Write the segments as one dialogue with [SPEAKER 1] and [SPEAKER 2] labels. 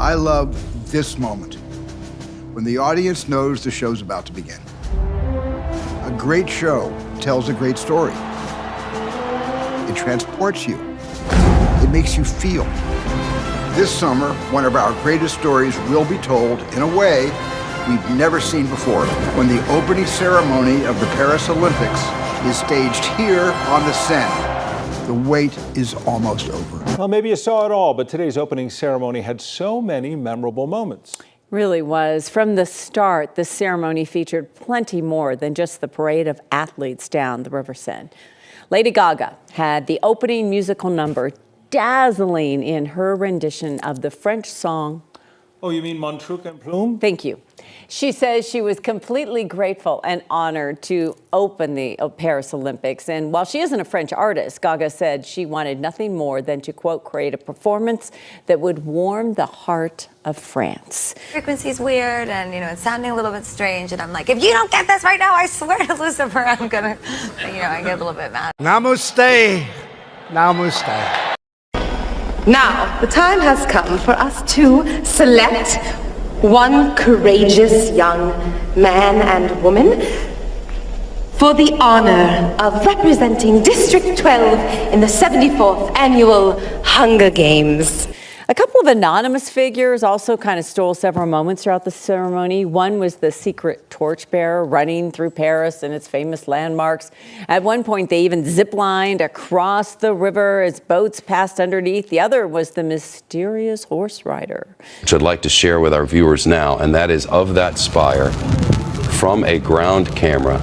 [SPEAKER 1] I love this moment, when the audience knows the show's about to begin. A great show tells a great story. It transports you. It makes you feel. This summer, one of our greatest stories will be told in a way we've never seen before, when the opening ceremony of the Paris Olympics is staged here on the Seine. The wait is almost over.
[SPEAKER 2] Well, maybe you saw it all, but today's opening ceremony had so many memorable moments.
[SPEAKER 3] Really was. From the start, the ceremony featured plenty more than just the parade of athletes down the River Seine. Lady Gaga had the opening musical number, dazzling in her rendition of the French song.
[SPEAKER 2] Oh, you mean Mon Truc and Plume?
[SPEAKER 3] Thank you. She says she was completely grateful and honored to open the Paris Olympics. And while she isn't a French artist, Gaga said she wanted nothing more than to, quote, create a performance that would warm the heart of France.
[SPEAKER 4] Frequency's weird and, it's sounding a little bit strange. And I'm like, if you don't get this right now, I swear to Lucifer, I'm gonna, I get a little bit mad.
[SPEAKER 1] Namaste. Namaste.
[SPEAKER 5] Now, the time has come for us to select one courageous young man and woman for the honor of representing District 12 in the 74th Annual Hunger Games.
[SPEAKER 3] A couple of anonymous figures also kind of stole several moments throughout the ceremony. One was the secret torchbearer running through Paris and its famous landmarks. At one point, they even ziplined across the river as boats passed underneath. The other was the mysterious horse rider.
[SPEAKER 6] Which I'd like to share with our viewers now, and that is of that spire, from a ground camera,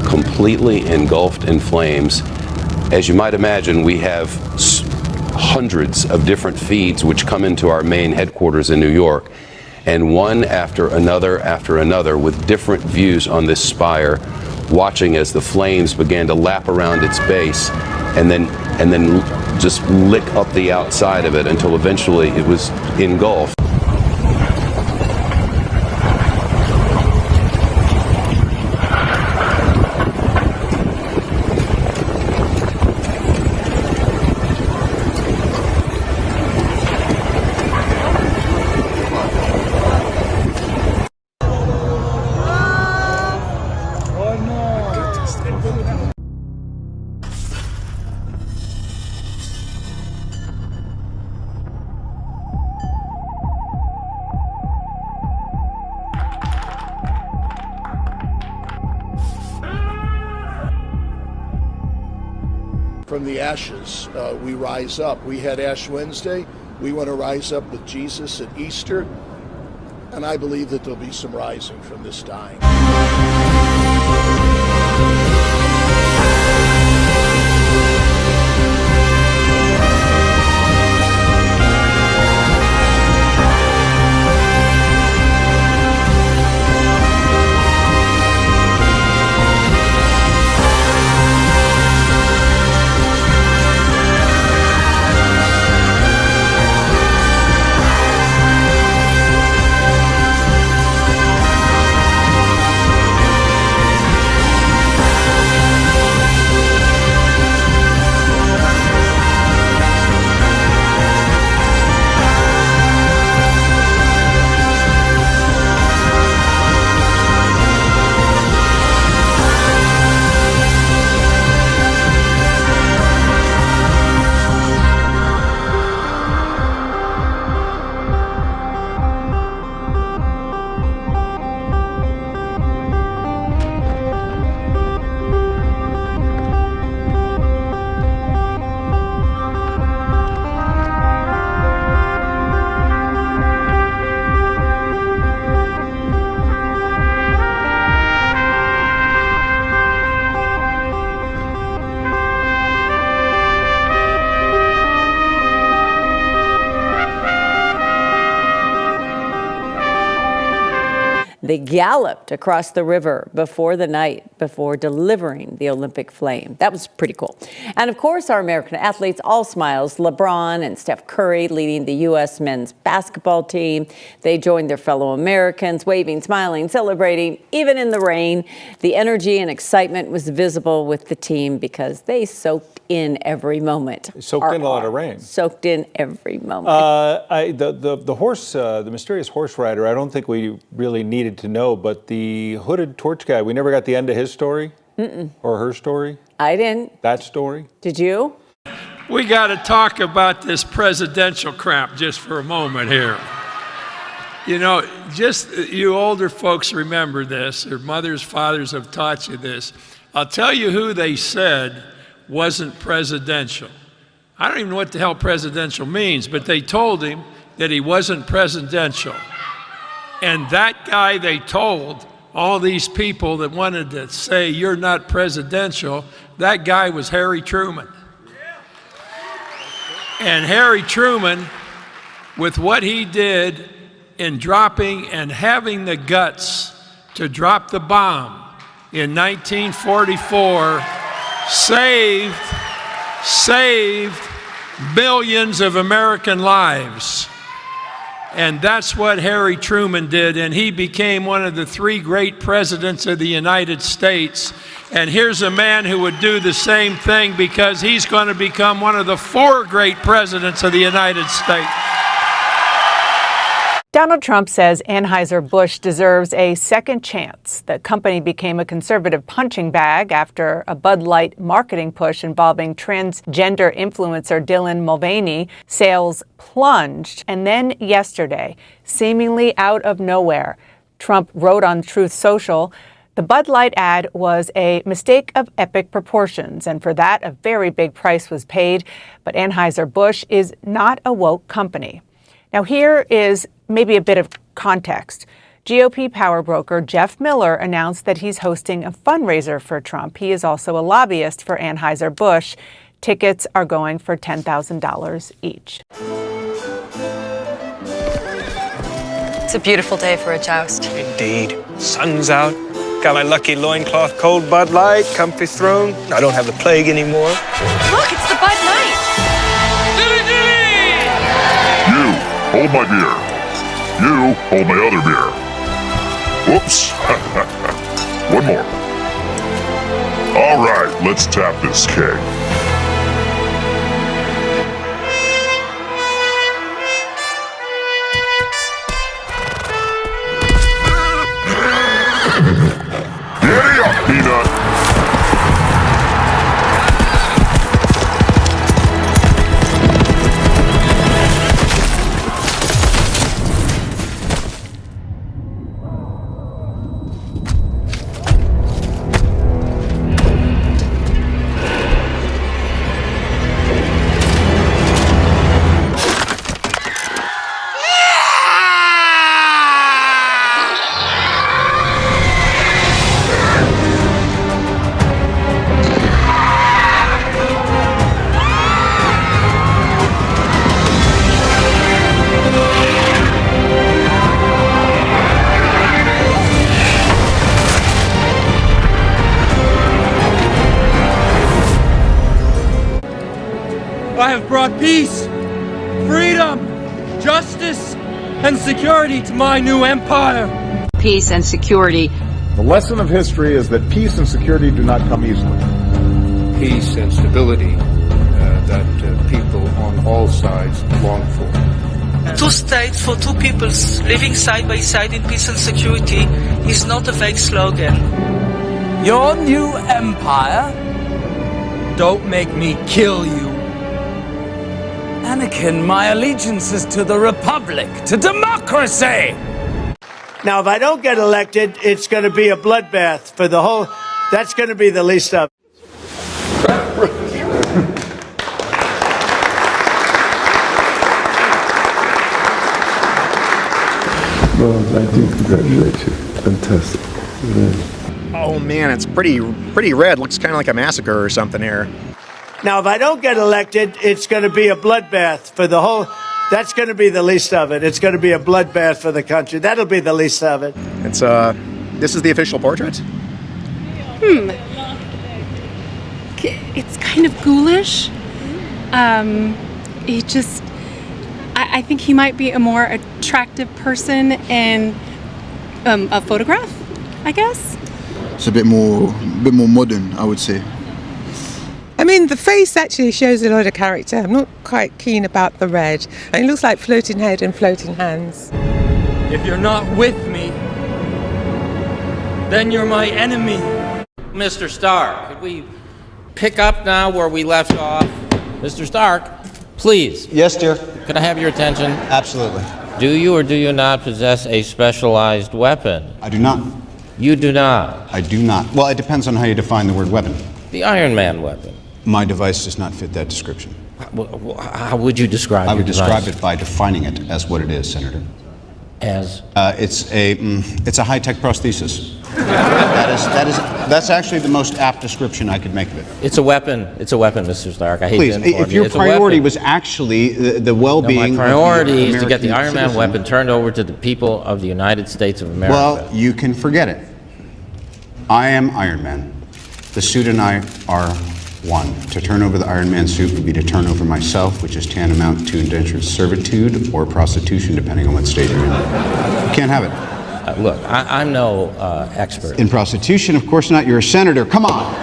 [SPEAKER 6] completely engulfed in flames. As you might imagine, we have hundreds of different feeds which come into our main headquarters in New York, and one after another with different views on this spire, watching as the flames began to lap around its base and then just lick up the outside of it until eventually it was engulfed.
[SPEAKER 7] From the ashes, we rise up. We had Ash Wednesday. We want to rise up with Jesus at Easter. And I believe that there'll be some rising from this dying.
[SPEAKER 3] They galloped across the river before delivering the Olympic flame. That was pretty cool. And of course, our American athletes, all smiles. LeBron and Steph Curry leading the U.S. men's basketball team. They joined their fellow Americans, waving, smiling, celebrating, even in the rain. The energy and excitement was visible with the team because they soaked in every moment.
[SPEAKER 2] Soaked in a lot of rain.
[SPEAKER 3] Soaked in every moment.
[SPEAKER 2] The mysterious horse rider, I don't think we really needed to know, but the hooded torch guy, we never got the end of his story? Or her story?
[SPEAKER 3] I didn't.
[SPEAKER 2] That story?
[SPEAKER 3] Did you?
[SPEAKER 8] We got to talk about this presidential crap just for a moment here. You know, just you older folks remember this, your mothers, fathers have taught you this. I'll tell you who they said wasn't presidential. I don't even know what the hell presidential means, but they told him that he wasn't presidential. And that guy they told, all these people that wanted to say you're not presidential, that guy was Harry Truman. And Harry Truman, with what he did in dropping and having the guts to drop the bomb in 1944, saved billions of American lives. And that's what Harry Truman did, and he became one of the 3 great presidents of the United States. And here's a man who would do the same thing because he's going to become one of the 4 great presidents of the United States.
[SPEAKER 9] Donald Trump says Anheuser-Busch deserves a second chance. The company became a conservative punching bag after a Bud Light marketing push involving transgender influencer Dylan Mulvaney. Sales plunged. And then yesterday, seemingly out of nowhere, Trump wrote on Truth Social, the Bud Light ad was a mistake of epic proportions, and for that, a very big price was paid. But Anheuser-Busch is not a woke company. Now, here is maybe a bit of context. GOP power broker Jeff Miller announced that he's hosting a fundraiser for Trump. He is also a lobbyist for Anheuser-Busch. Tickets are going for $10,000 each.
[SPEAKER 10] It's a beautiful day for a joust.
[SPEAKER 11] Indeed. Sun's out. Got my lucky loincloth cold Bud Light, comfy throne. I don't have the plague anymore.
[SPEAKER 10] Look, it's the Bud Light.
[SPEAKER 12] You, hold my beer. You, hold my other beer. Whoops. One more. All right, let's tap this keg. Giddy up, Peanut!
[SPEAKER 13] I have brought peace, freedom, justice, and security to my new empire.
[SPEAKER 14] Peace and security.
[SPEAKER 15] The lesson of history is that peace and security do not come easily.
[SPEAKER 16] Peace and stability that people on all sides long for.
[SPEAKER 17] 2 states for 2 peoples living side by side in peace and security is not a vague slogan.
[SPEAKER 13] Your new empire? Don't make me kill you. Anakin, my allegiance is to the Republic, to democracy!
[SPEAKER 18] Now, if I don't get elected, it's going to be a bloodbath for the whole... That's going to be the least of...
[SPEAKER 19] Well, thank you. Congratulations. Fantastic. Yeah.
[SPEAKER 20] Oh, man, it's pretty red. Looks kind of like a massacre or something here.
[SPEAKER 18] Now, if I don't get elected, it's going to be a bloodbath for the whole... That's going to be the least of it. It's going to be a bloodbath for the country. That'll be the least of it.
[SPEAKER 20] It's this is the official portrait.
[SPEAKER 21] It's kind of ghoulish. I think he might be a more attractive person in a photograph, I guess.
[SPEAKER 22] It's a bit more modern, I would say.
[SPEAKER 23] I mean, the face actually shows a lot of character. I'm not quite keen about the red. And it looks like floating head and floating hands.
[SPEAKER 13] If you're not with me, then you're my enemy.
[SPEAKER 24] Mr. Stark, could we pick up now where we left off? Mr. Stark, please.
[SPEAKER 25] Yes, dear.
[SPEAKER 24] Could I have your attention?
[SPEAKER 25] Absolutely.
[SPEAKER 24] Do you or do you not possess a specialized weapon?
[SPEAKER 25] I do not.
[SPEAKER 24] You do not?
[SPEAKER 25] I do not. Well, it depends on how you define the word weapon.
[SPEAKER 24] The Iron Man weapon.
[SPEAKER 25] My device does not fit that description.
[SPEAKER 24] How would you describe it?
[SPEAKER 25] I would describe it by defining it as what it is, Senator.
[SPEAKER 24] As?
[SPEAKER 25] It's a high-tech prosthesis. That's actually the most apt description I could make of it.
[SPEAKER 24] It's a weapon. It's a weapon, Mr. Stark. I hate to inform you.
[SPEAKER 25] If your priority was actually the well-being...
[SPEAKER 24] No, my priority is to get the Iron Man weapon turned over to the people of the United States of America.
[SPEAKER 25] Well, you can forget it. I am Iron Man. The suit and I are one. To turn over the Iron Man suit would be to turn over myself, which is tantamount to indentured servitude or prostitution, depending on what state you're in. You can't have it.
[SPEAKER 24] Look, I'm no expert.
[SPEAKER 25] In prostitution, of course not. You're a senator. Come on.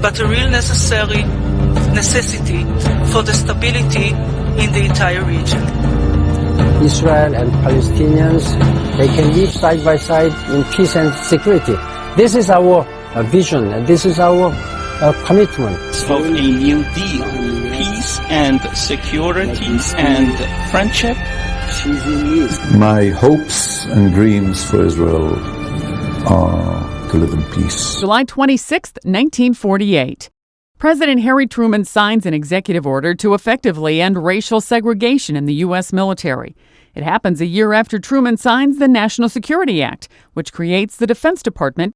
[SPEAKER 17] But a real necessity for the stability in the entire region.
[SPEAKER 26] Israel and Palestinians, they can live side by side in peace and security. This is our vision, and this is our commitment.
[SPEAKER 27] Of a new deal, peace and security and friendship.
[SPEAKER 19] My hopes and dreams for Israel are to live in peace.
[SPEAKER 28] July 26, 1948. President Harry Truman signs an executive order to effectively end racial segregation in the U.S. military. It happens a year after Truman signs the National Security Act, which creates the Defense Department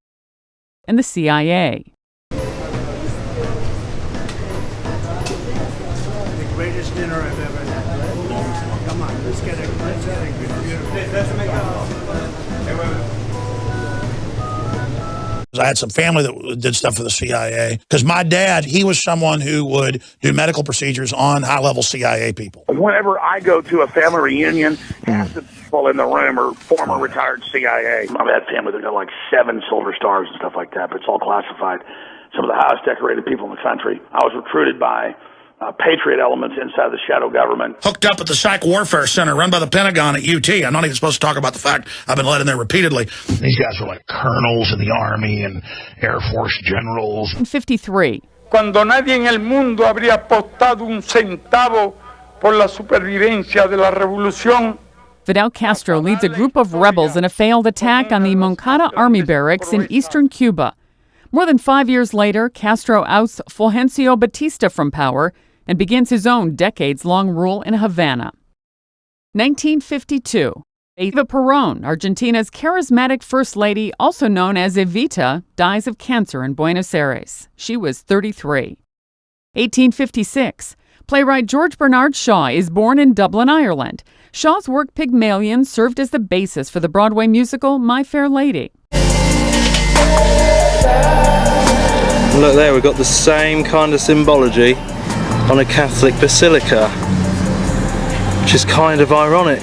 [SPEAKER 28] and the CIA.
[SPEAKER 18] The greatest dinner I've ever had. Come on, let's get a
[SPEAKER 29] I had some family that did stuff for the CIA. Because my dad, he was someone who would do medical procedures on high-level CIA people.
[SPEAKER 30] Whenever I go to a family reunion, half the people in the room are former retired CIA. I've had family that got like 7 Silver Stars and stuff like that, but it's all classified. Some of the highest decorated people in the country. I was recruited by patriot elements inside the shadow government.
[SPEAKER 29] Hooked up at the Psych Warfare Center run by the Pentagon at UT. I'm not even supposed to talk about the fact I've been led in there repeatedly. These guys were like colonels in the Army and Air Force generals.
[SPEAKER 28] 53.
[SPEAKER 31] Cuando nadie en el mundo habría apostado un centavo por la supervivencia de la revolución.
[SPEAKER 28] Fidel Castro leads a group of rebels in a failed attack on the Moncada army barracks in eastern Cuba. More than 5 years later, Castro ousts Fulgencio Batista from power and begins his own decades-long rule in Havana. 1952. Eva Perón, Argentina's charismatic first lady, also known as Evita, dies of cancer in Buenos Aires. She was 33. 1856. Playwright George Bernard Shaw is born in Dublin, Ireland. Shaw's work Pygmalion served as the basis for the Broadway musical My Fair Lady.
[SPEAKER 31] Look there, we've got the same kind of symbology on a Catholic basilica, which is kind of ironic.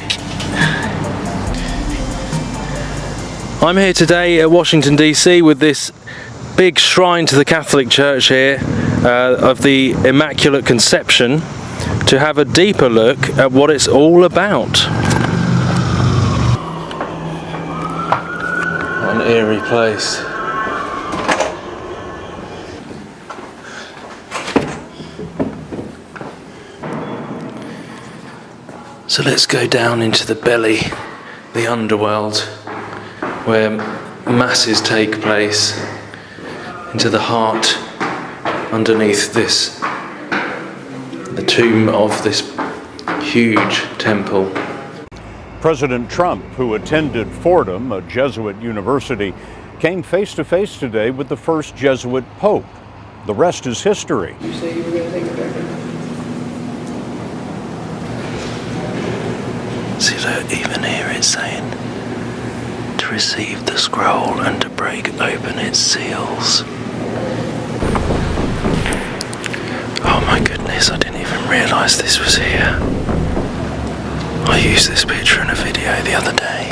[SPEAKER 31] I'm here today at Washington DC with this big shrine to the Catholic Church here of the Immaculate Conception to have a deeper look at what it's all about. What an eerie place. So let's go down into the belly, the underworld, where masses take place, into the heart underneath this, the tomb of this huge temple.
[SPEAKER 32] President Trump, who attended Fordham, a Jesuit university, came face to face today with the first Jesuit pope. The rest is history.
[SPEAKER 31] You say you were going to take it back? See, look, even here it's saying to receive the scroll and to break open its seals. Oh my goodness, I didn't even realise this was here. I used this picture in a video the other day.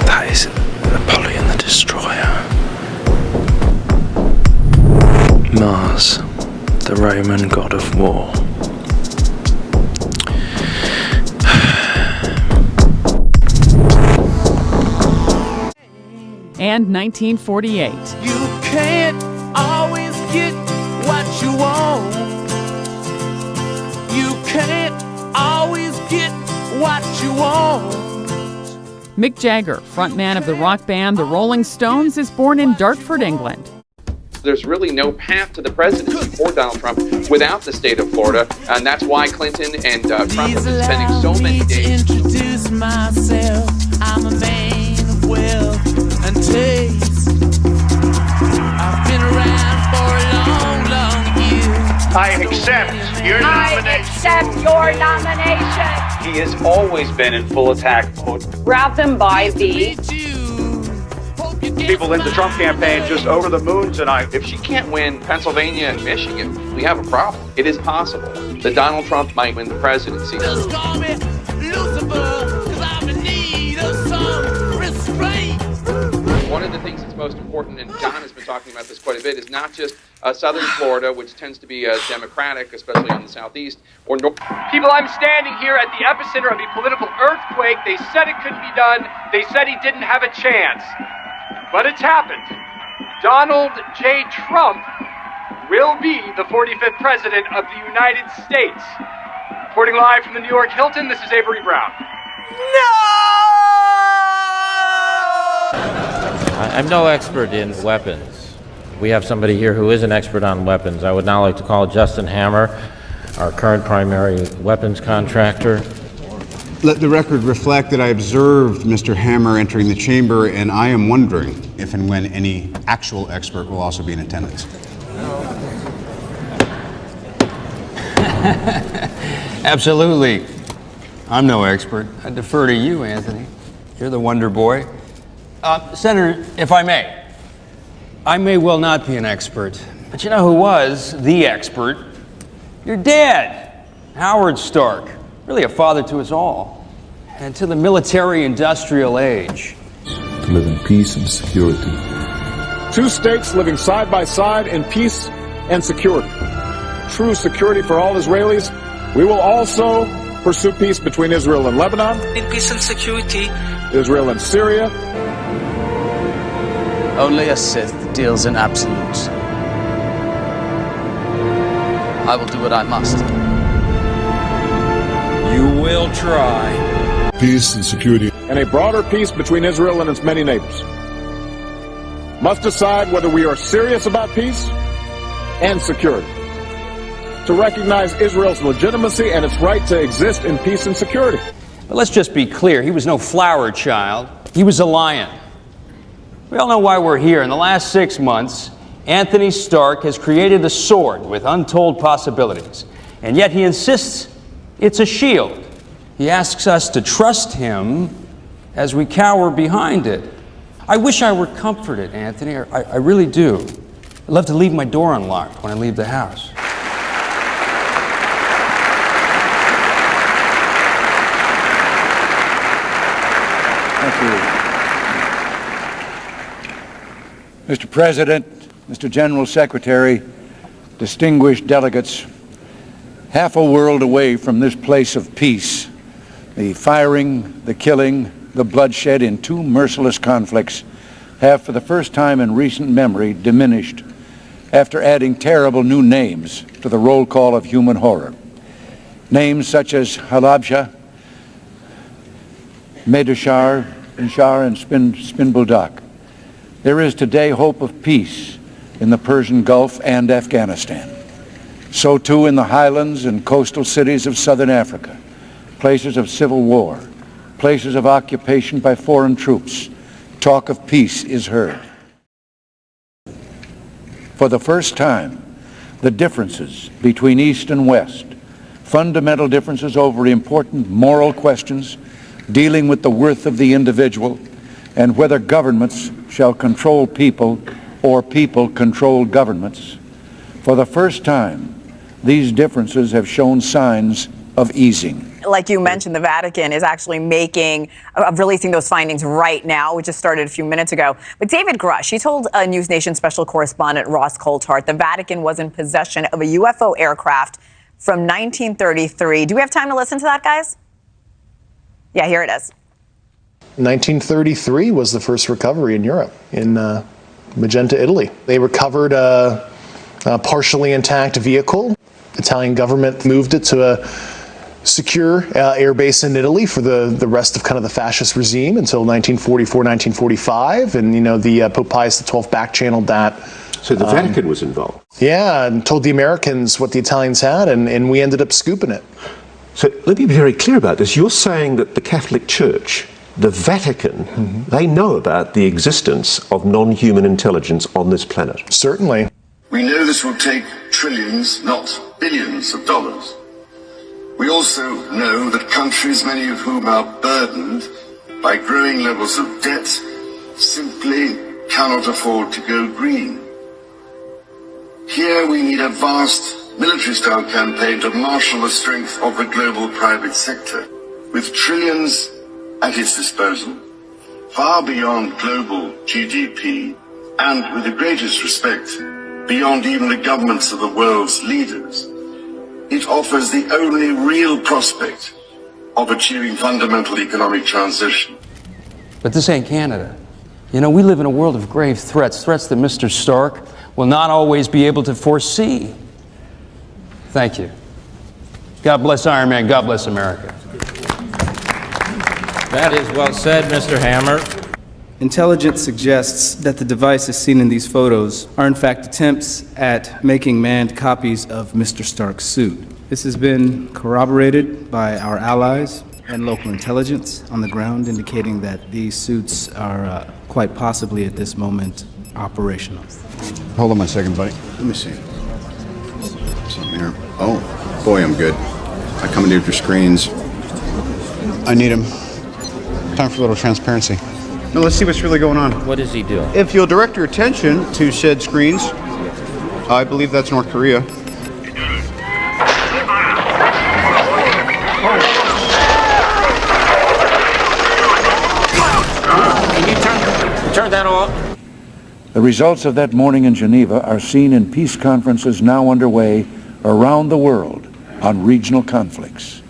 [SPEAKER 31] That is Apollyon the Destroyer. Mars, the Roman god of war.
[SPEAKER 28] And 1948.
[SPEAKER 1] You can't always get what you want. You can't always get what you want.
[SPEAKER 28] Mick Jagger, frontman of the rock band The Rolling Stones, is born in Dartford, England.
[SPEAKER 2] There's really no path to the presidency for Donald Trump without the state of Florida, and that's why Clinton and Trump have been spending so many days.
[SPEAKER 1] To introduce myself, I'm a man of wealth and taste. I've been around for a long, long year.
[SPEAKER 3] I accept your nomination.
[SPEAKER 4] I accept your nomination.
[SPEAKER 2] He has always been in full attack mode.
[SPEAKER 4] Grab them by the...
[SPEAKER 3] People in the Trump campaign just over the moon tonight.
[SPEAKER 2] If she can't win Pennsylvania and Michigan, we have a problem. It is possible that Donald Trump might win the presidency.
[SPEAKER 1] Just call me Lucifer, 'cause I'm in need of some restraint.
[SPEAKER 2] One of the things that's most important, and John has been talking about this quite a bit, is not just southern Florida, which tends to be Democratic, especially in the southeast, or north.
[SPEAKER 5] People, I'm standing here at the epicenter of a political earthquake. They said it couldn't be done. They said he didn't have a chance. But it's happened. Donald J. Trump will be the 45th President of the United States. Reporting live from the New York Hilton, this is Avery Brown.
[SPEAKER 24] I'm no expert in weapons. We have somebody here who is an expert on weapons. I would now like to call Justin Hammer, our current primary weapons contractor.
[SPEAKER 25] Let the record reflect that I observed Mr. Hammer entering the chamber, and I am wondering if and when any actual expert will also be in attendance.
[SPEAKER 6] Absolutely. I'm no expert. I defer to you, Anthony. You're the wonder boy. Senator, if I may well not be an expert, but you know who was the expert? Your dad, Howard Stark. Really a father to us all, and to the military-industrial age.
[SPEAKER 19] To live in peace and security.
[SPEAKER 15] Two states living side by side in peace and security. True security for all Israelis. We will also pursue peace between Israel and Lebanon.
[SPEAKER 17] In peace and security.
[SPEAKER 15] Israel and Syria.
[SPEAKER 7] Only a Sith deals in absolutes. I will do what I must.
[SPEAKER 6] You will try.
[SPEAKER 15] Peace and security. And a broader peace between Israel and its many neighbors. Must decide whether we are serious about peace and security. To recognize Israel's legitimacy and its right to exist in peace and security.
[SPEAKER 6] But let's just be clear, he was no flower child. He was a lion. We all know why we're here. In the last 6 months, Anthony Stark has created a sword with untold possibilities. And yet he insists it's a shield. He asks us to trust him as we cower behind it. I wish I were comforted, Anthony. I really do. I'd love to leave my door unlocked when I leave the house.
[SPEAKER 32] Thank you. Mr. President, Mr. General Secretary, distinguished delegates, half a world away from this place of peace, the firing, the killing, the bloodshed in two merciless conflicts have for the first time in recent memory diminished after adding terrible new names to the roll call of human horror. Names such as Halabja, Medashar, Inshar, and Spinbuldak. There is today hope of peace in the Persian Gulf and Afghanistan. So too in the highlands and coastal cities of southern Africa, places of civil war, places of occupation by foreign troops. Talk of peace is heard. For the first time, the differences between East and West, fundamental differences over important moral questions dealing with the worth of the individual and whether governments shall control people or people control governments. For the first time, these differences have shown signs of easing.
[SPEAKER 8] Like you mentioned, the Vatican is actually releasing those findings right now. We just started a few minutes ago. But David Grush, he told News Nation special correspondent Ross Coulthart the Vatican was in possession of a UFO aircraft from 1933. Do we have time to listen to that, guys? Yeah, here it is.
[SPEAKER 9] 1933 was the first recovery in Europe, in Magenta, Italy. They recovered a partially intact vehicle. The Italian government moved it to a secure air base in Italy for the rest of kind of the fascist regime until 1944, 1945. And, you know, the Pope Pius XII back-channeled that.
[SPEAKER 10] So the Vatican was involved?
[SPEAKER 9] Yeah, and told the Americans what the Italians had, and we ended up scooping it.
[SPEAKER 10] So let me be very clear about this. You're saying that the Catholic Church, the Vatican, they know about the existence of non-human intelligence on this planet?
[SPEAKER 9] Certainly.
[SPEAKER 11] We know this will take trillions, not billions of dollars. We also know that countries, many of whom are burdened by growing levels of debt, simply cannot afford to go green. Here we need a vast military-style campaign to marshal the strength of the global private sector, with trillions at its disposal, far beyond global GDP, and with the greatest respect, beyond even the governments of the world's leaders. It offers the only real prospect of achieving fundamental economic transition.
[SPEAKER 6] But this ain't Canada. You know, we live in a world of grave threats that Mr. Stark will not always be able to foresee. Thank you. God bless Iron Man. God bless America.
[SPEAKER 24] That is well said, Mr. Hammer.
[SPEAKER 12] Intelligence suggests that the devices seen in these photos are in fact attempts at making manned copies of Mr. Stark's suit. This has been corroborated by our allies and local intelligence on the ground, indicating that these suits are quite possibly at this moment operational.
[SPEAKER 25] Hold on one second, buddy. Let me see. Something here. Oh, boy, I'm good. I commandeered your screens. I need them. Time for a little transparency. Now let's see what's really going on.
[SPEAKER 24] What is he doing?
[SPEAKER 25] If you'll direct your attention to said screens, I believe that's North Korea.
[SPEAKER 24] Can you turn that off?
[SPEAKER 32] The results of that morning in Geneva are seen in peace conferences now underway around the world on regional conflicts,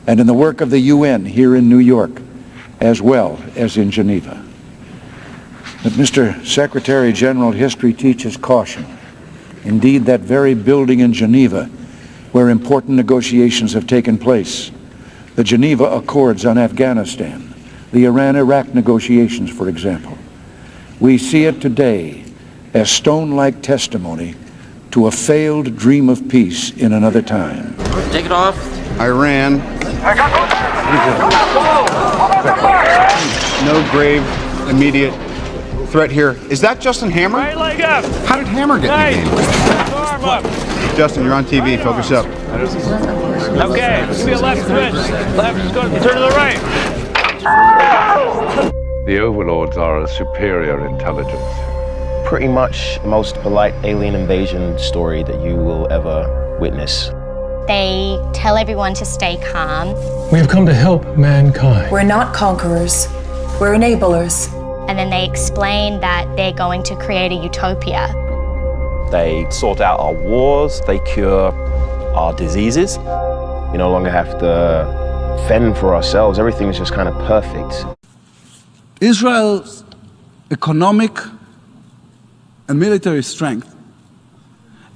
[SPEAKER 32] and in the work of the UN here in New York, as well as in Geneva. But Mr. Secretary General, history teaches caution. Indeed, that very building in Geneva, where important negotiations have taken place, the Geneva Accords on Afghanistan, the Iran-Iraq negotiations, for example, we see it today as stone-like testimony to a failed dream of peace in another time.
[SPEAKER 24] Take it off.
[SPEAKER 25] Iran. No grave, immediate threat here. Is that Justin Hammer?
[SPEAKER 13] Right leg up.
[SPEAKER 25] How did Hammer get in the game?
[SPEAKER 13] Arm up.
[SPEAKER 25] Justin, you're on TV. Focus up.
[SPEAKER 13] Okay, give me a left switch. Left, just go turn to the right.
[SPEAKER 14] The overlords are a superior intelligence.
[SPEAKER 16] Pretty much the most polite alien invasion story that you will ever witness.
[SPEAKER 20] They tell everyone to stay calm.
[SPEAKER 21] We have come to help mankind.
[SPEAKER 22] We're not conquerors. We're enablers.
[SPEAKER 20] And then they explain that they're going to create a utopia.
[SPEAKER 16] They sort out our wars, they cure our diseases. We no longer have to fend for ourselves. Everything's just kind of perfect.
[SPEAKER 23] Israel's economic and military strength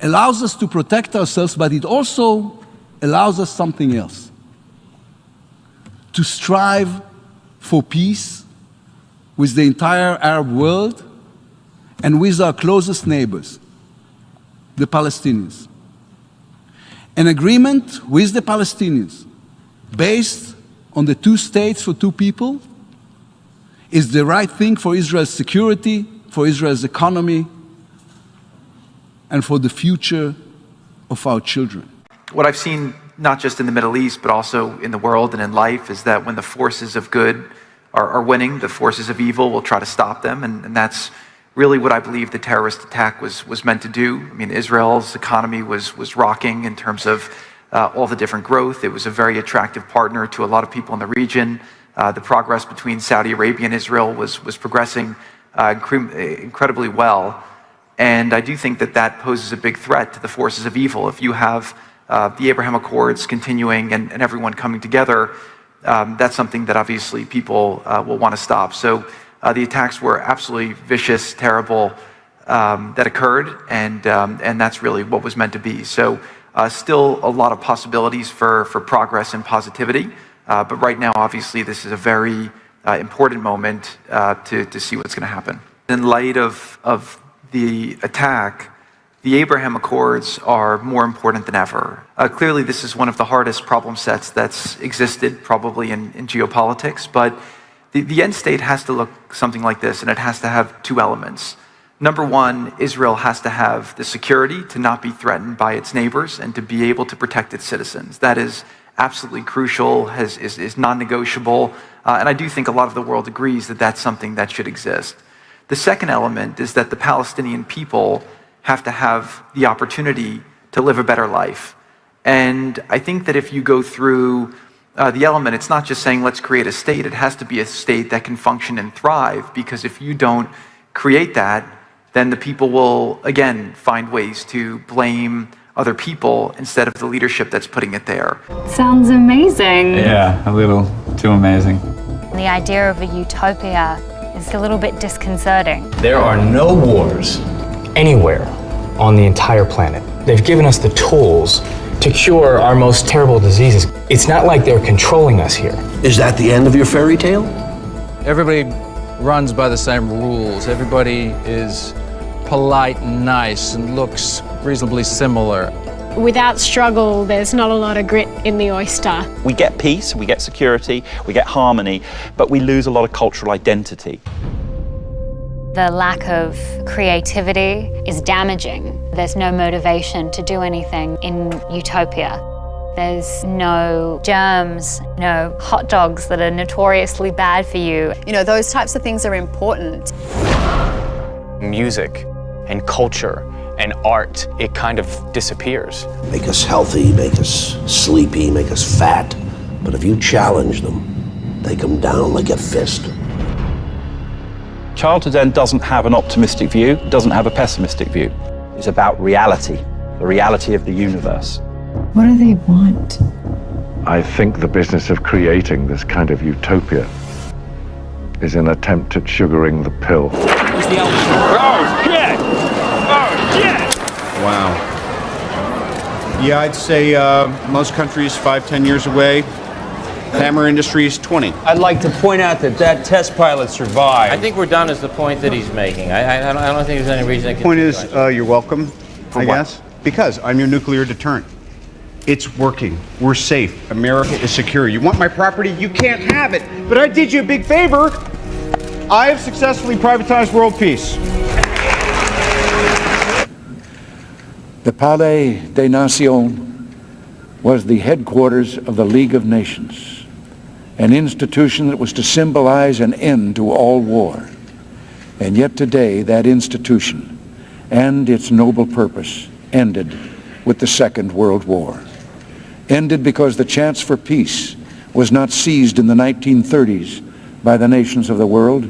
[SPEAKER 23] allows us to protect ourselves, but it also allows us something else. To strive for peace with the entire Arab world and with our closest neighbors, the Palestinians. An agreement with the Palestinians based on the two states for two people is the right thing for Israel's security, for Israel's economy, and for the future of our children.
[SPEAKER 33] What I've seen
[SPEAKER 1] not just in the Middle East, but also in the world and in life, is that when the forces of good are winning, the forces of evil will try to stop them, and that's really what I believe the terrorist attack was meant to do. I mean, Israel's economy was rocking in terms of all the different growth. It was a very attractive partner to a lot of people in the region. The progress between Saudi Arabia and Israel was progressing incredibly well. And I do think that poses a big threat to the forces of evil. If you have the Abraham Accords continuing and everyone coming together, that's something that obviously people will want to stop. So the attacks were absolutely vicious, terrible, that occurred, and that's really what was meant to be. So still a lot of possibilities for progress and positivity, but right now, obviously, this is a very important moment to see what's going to happen. In light of the attack, the Abraham Accords are more important than ever. Clearly, this is one of the hardest problem sets that's existed probably in geopolitics, but the end state has to look something like this, and it has to have two elements. Number one, Israel has to have the security to not be threatened by its neighbors and to be able to protect its citizens. That is absolutely crucial, is non-negotiable, and I do think a lot of the world agrees that that's something that should exist. The second element is that the Palestinian people have to have the opportunity to live a better life. And I think that if you go through the element, it's not just saying let's create a state, it has to be a state that can function and thrive, because if you don't create that, then the people will, again, find ways to blame other people instead of the leadership that's putting it there.
[SPEAKER 2] Sounds amazing.
[SPEAKER 3] Yeah, a little too amazing.
[SPEAKER 20] The idea of a utopia is a little bit disconcerting.
[SPEAKER 4] There are no wars anywhere on the entire planet. They've given us the tools to cure our most terrible diseases. It's not like they're controlling us here.
[SPEAKER 5] Is that the end of your fairy tale?
[SPEAKER 18] Everybody runs by the same rules. Everybody is polite and nice and looks reasonably similar.
[SPEAKER 26] Without struggle, there's not a lot of grit in the oyster.
[SPEAKER 27] We get peace, we get security, we get harmony, but we lose a lot of cultural identity.
[SPEAKER 20] The lack of creativity is damaging. There's no motivation to do anything in utopia. There's no germs, no hot dogs that are notoriously bad for you.
[SPEAKER 8] You know, those types of things are important.
[SPEAKER 4] Music and culture and art, it kind of disappears.
[SPEAKER 5] Make us healthy, make us sleepy, make us fat. But if you challenge them, they come down like a fist.
[SPEAKER 27] Childhood End doesn't have an optimistic view, doesn't have a pessimistic view. It's about reality, the reality of the universe.
[SPEAKER 2] What do they want?
[SPEAKER 14] I think the business of creating this kind of utopia is an attempt at sugaring the pill.
[SPEAKER 13] Where's the elephant? Oh, shit! Oh, shit!
[SPEAKER 25] Wow. Yeah, I'd say most countries 5-10 years away. Hammer Industries 20.
[SPEAKER 6] I'd like to point out that test pilot survived.
[SPEAKER 24] I think we're done is the point that he's making. I don't think there's any reason to
[SPEAKER 25] Point is, you're welcome, I guess. Because I'm your nuclear deterrent. It's working. We're safe. America is secure. You want my property? You can't have it. But I did you a big favor. I have successfully privatized world peace.
[SPEAKER 32] The Palais des Nations was the headquarters of the League of Nations, an institution that was to symbolize an end to all war. And yet today, that institution and its noble purpose ended with the Second World War. Ended because the chance for peace was not seized in the 1930s by the nations of the world.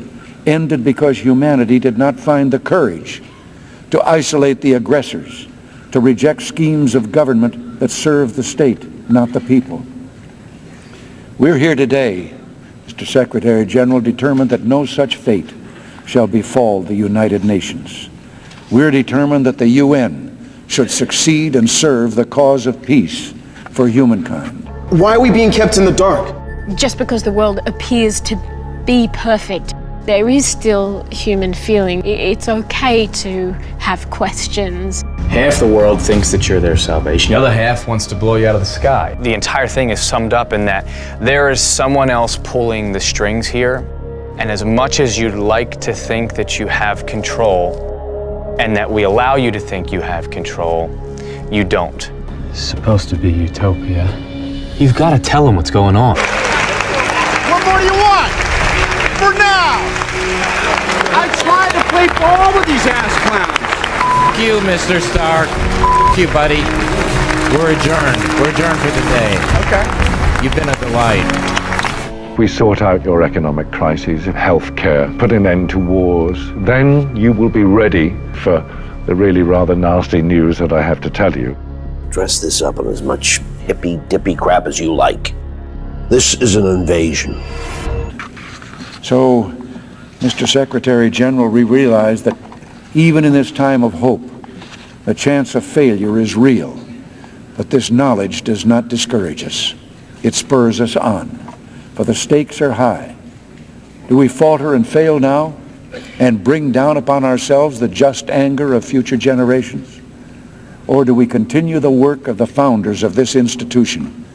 [SPEAKER 32] Ended because humanity did not find the courage to isolate the aggressors, to reject schemes of government that serve the state, not the people. We're here today, Mr. Secretary General, determined that no such fate shall befall the United Nations. We're determined that the UN should succeed and serve the cause of peace for humankind.
[SPEAKER 28] Why are we being kept in the dark?
[SPEAKER 26] Just because the world appears to be perfect, there is still human feeling. It's okay to have questions.
[SPEAKER 4] Half the world thinks that you're their salvation. The other half wants to blow you out of the sky. The entire thing is summed up in that there is someone else pulling the strings here, and as much as you'd like to think that you have control, and that we allow you to think you have control, you don't. It's supposed to be utopia. You've got to tell them what's going on.
[SPEAKER 7] What more do you want? For now! I tried to play ball with these ass clowns.
[SPEAKER 24] F you, Mr. Stark. F you, buddy. We're adjourned. We're adjourned for the day.
[SPEAKER 7] Okay.
[SPEAKER 24] You've been a delight.
[SPEAKER 14] We sort out your economic crises, health care, put an end to wars. Then you will be ready for the really rather nasty news that I have to tell you.
[SPEAKER 5] Dress this up in as much hippy-dippy crap as you like. This is an invasion.
[SPEAKER 32] So, Mr. Secretary General, we realize that even in this time of hope, the chance of failure is real. But this knowledge does not discourage us. It spurs us on, for the stakes are high. Do we falter and fail now and bring down upon ourselves the just anger of future generations? Or do we continue the work of the founders of this institution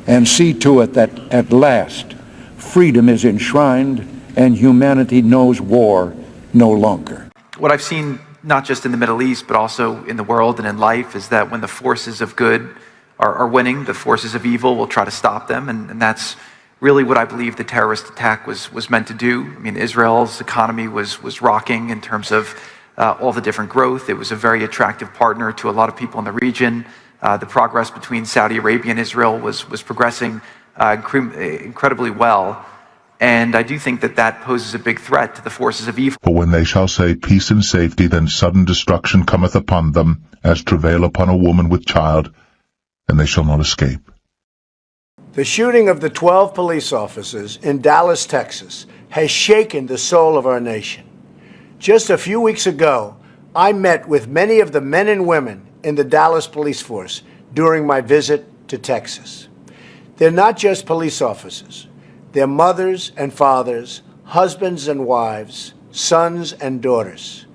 [SPEAKER 32] and see to it that at last freedom is enshrined and humanity knows war no longer?
[SPEAKER 1] What I've seen, not just in the Middle East, but also in the world and in life, is that when the forces of good are winning, the forces of evil will try to stop them, and that's really what I believe the terrorist attack was meant to do. I mean, Israel's economy was rocking in terms of all the different growth. It was a very attractive partner to a lot of people in the region. The progress between Saudi Arabia and Israel was progressing incredibly well. And I do think that poses a big threat to the forces of evil.
[SPEAKER 9] For when they shall say peace and safety, then sudden destruction cometh upon them, as travail upon a woman with child, and they shall not escape.
[SPEAKER 10] The shooting of the 12 police officers in Dallas, Texas, has shaken the soul of our nation. Just a few weeks ago, I met with many of the men and women in the Dallas police force during my visit to Texas. They're not just police officers. They're mothers and fathers, husbands and wives, sons and daughters.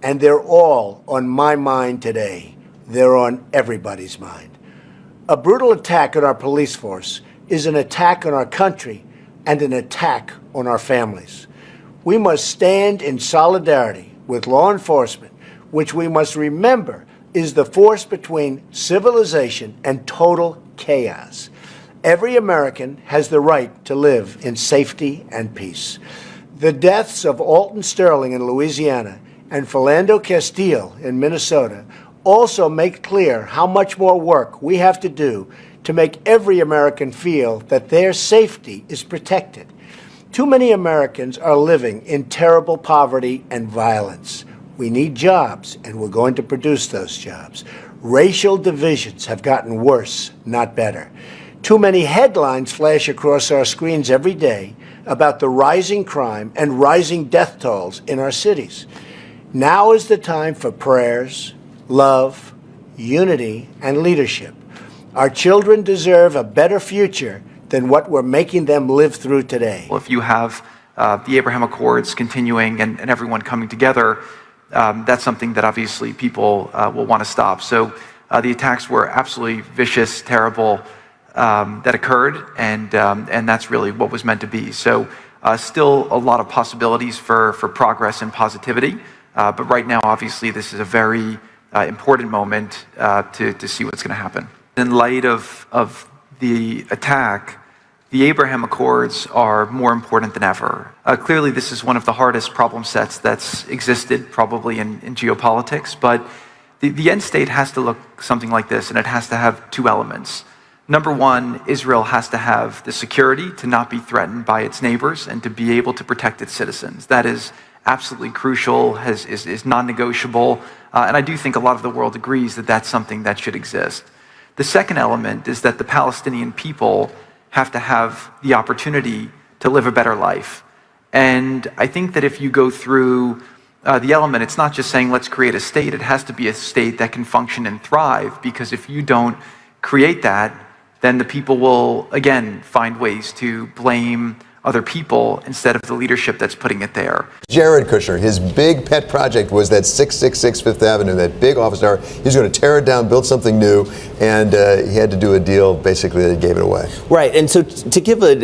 [SPEAKER 10] And they're all on my mind today. They're on everybody's mind. A brutal attack on our police force is an attack on our country and an attack on our families. We must stand in solidarity with law enforcement, which we must remember is the force between civilization and total chaos. Every American has the right to live in safety and peace. The deaths of Alton Sterling in Louisiana and Philando Castile in Minnesota also make clear how much more work we have to do to make every American feel that their safety is protected. Too many Americans are living in terrible poverty and violence. We need jobs, and we're going to produce those jobs. Racial divisions have gotten worse, not better. Too many headlines flash across our screens every day about the rising crime and rising death tolls in our cities. Now is the time for prayers, love, unity, and leadership. Our children deserve a better future than what we're making them live through today.
[SPEAKER 1] Well, if you have the Abraham Accords continuing and everyone coming together, that's something that obviously people will want to stop. So the attacks were absolutely vicious, terrible, that occurred, and that's really what was meant to be. So still a lot of possibilities for progress and positivity, but right now, obviously, this is a very important moment to see what's going to happen. In light of the attack, the Abraham Accords are more important than ever. Clearly, this is one of the hardest problem sets that's existed probably in geopolitics, but the end state has to look something like this, and it has to have two elements. Number one, Israel has to have the security to not be threatened by its neighbors and to be able to protect its citizens. That is absolutely crucial, is non-negotiable, and I do think a lot of the world agrees that that's something that should exist. The second element is that the Palestinian people have to have the opportunity to live a better life. And I think that if you go through the element, it's not just saying let's create a state, it has to be a state that can function and thrive, because if you don't create that, then the people will, again, find ways to blame other people instead of the leadership that's putting it there.
[SPEAKER 11] Jared Kushner, his big pet project was that 666 Fifth Avenue, that big office tower. He's going to tear it down, build something new, and he had to do a deal basically that gave it away.
[SPEAKER 12] Right, and so to give a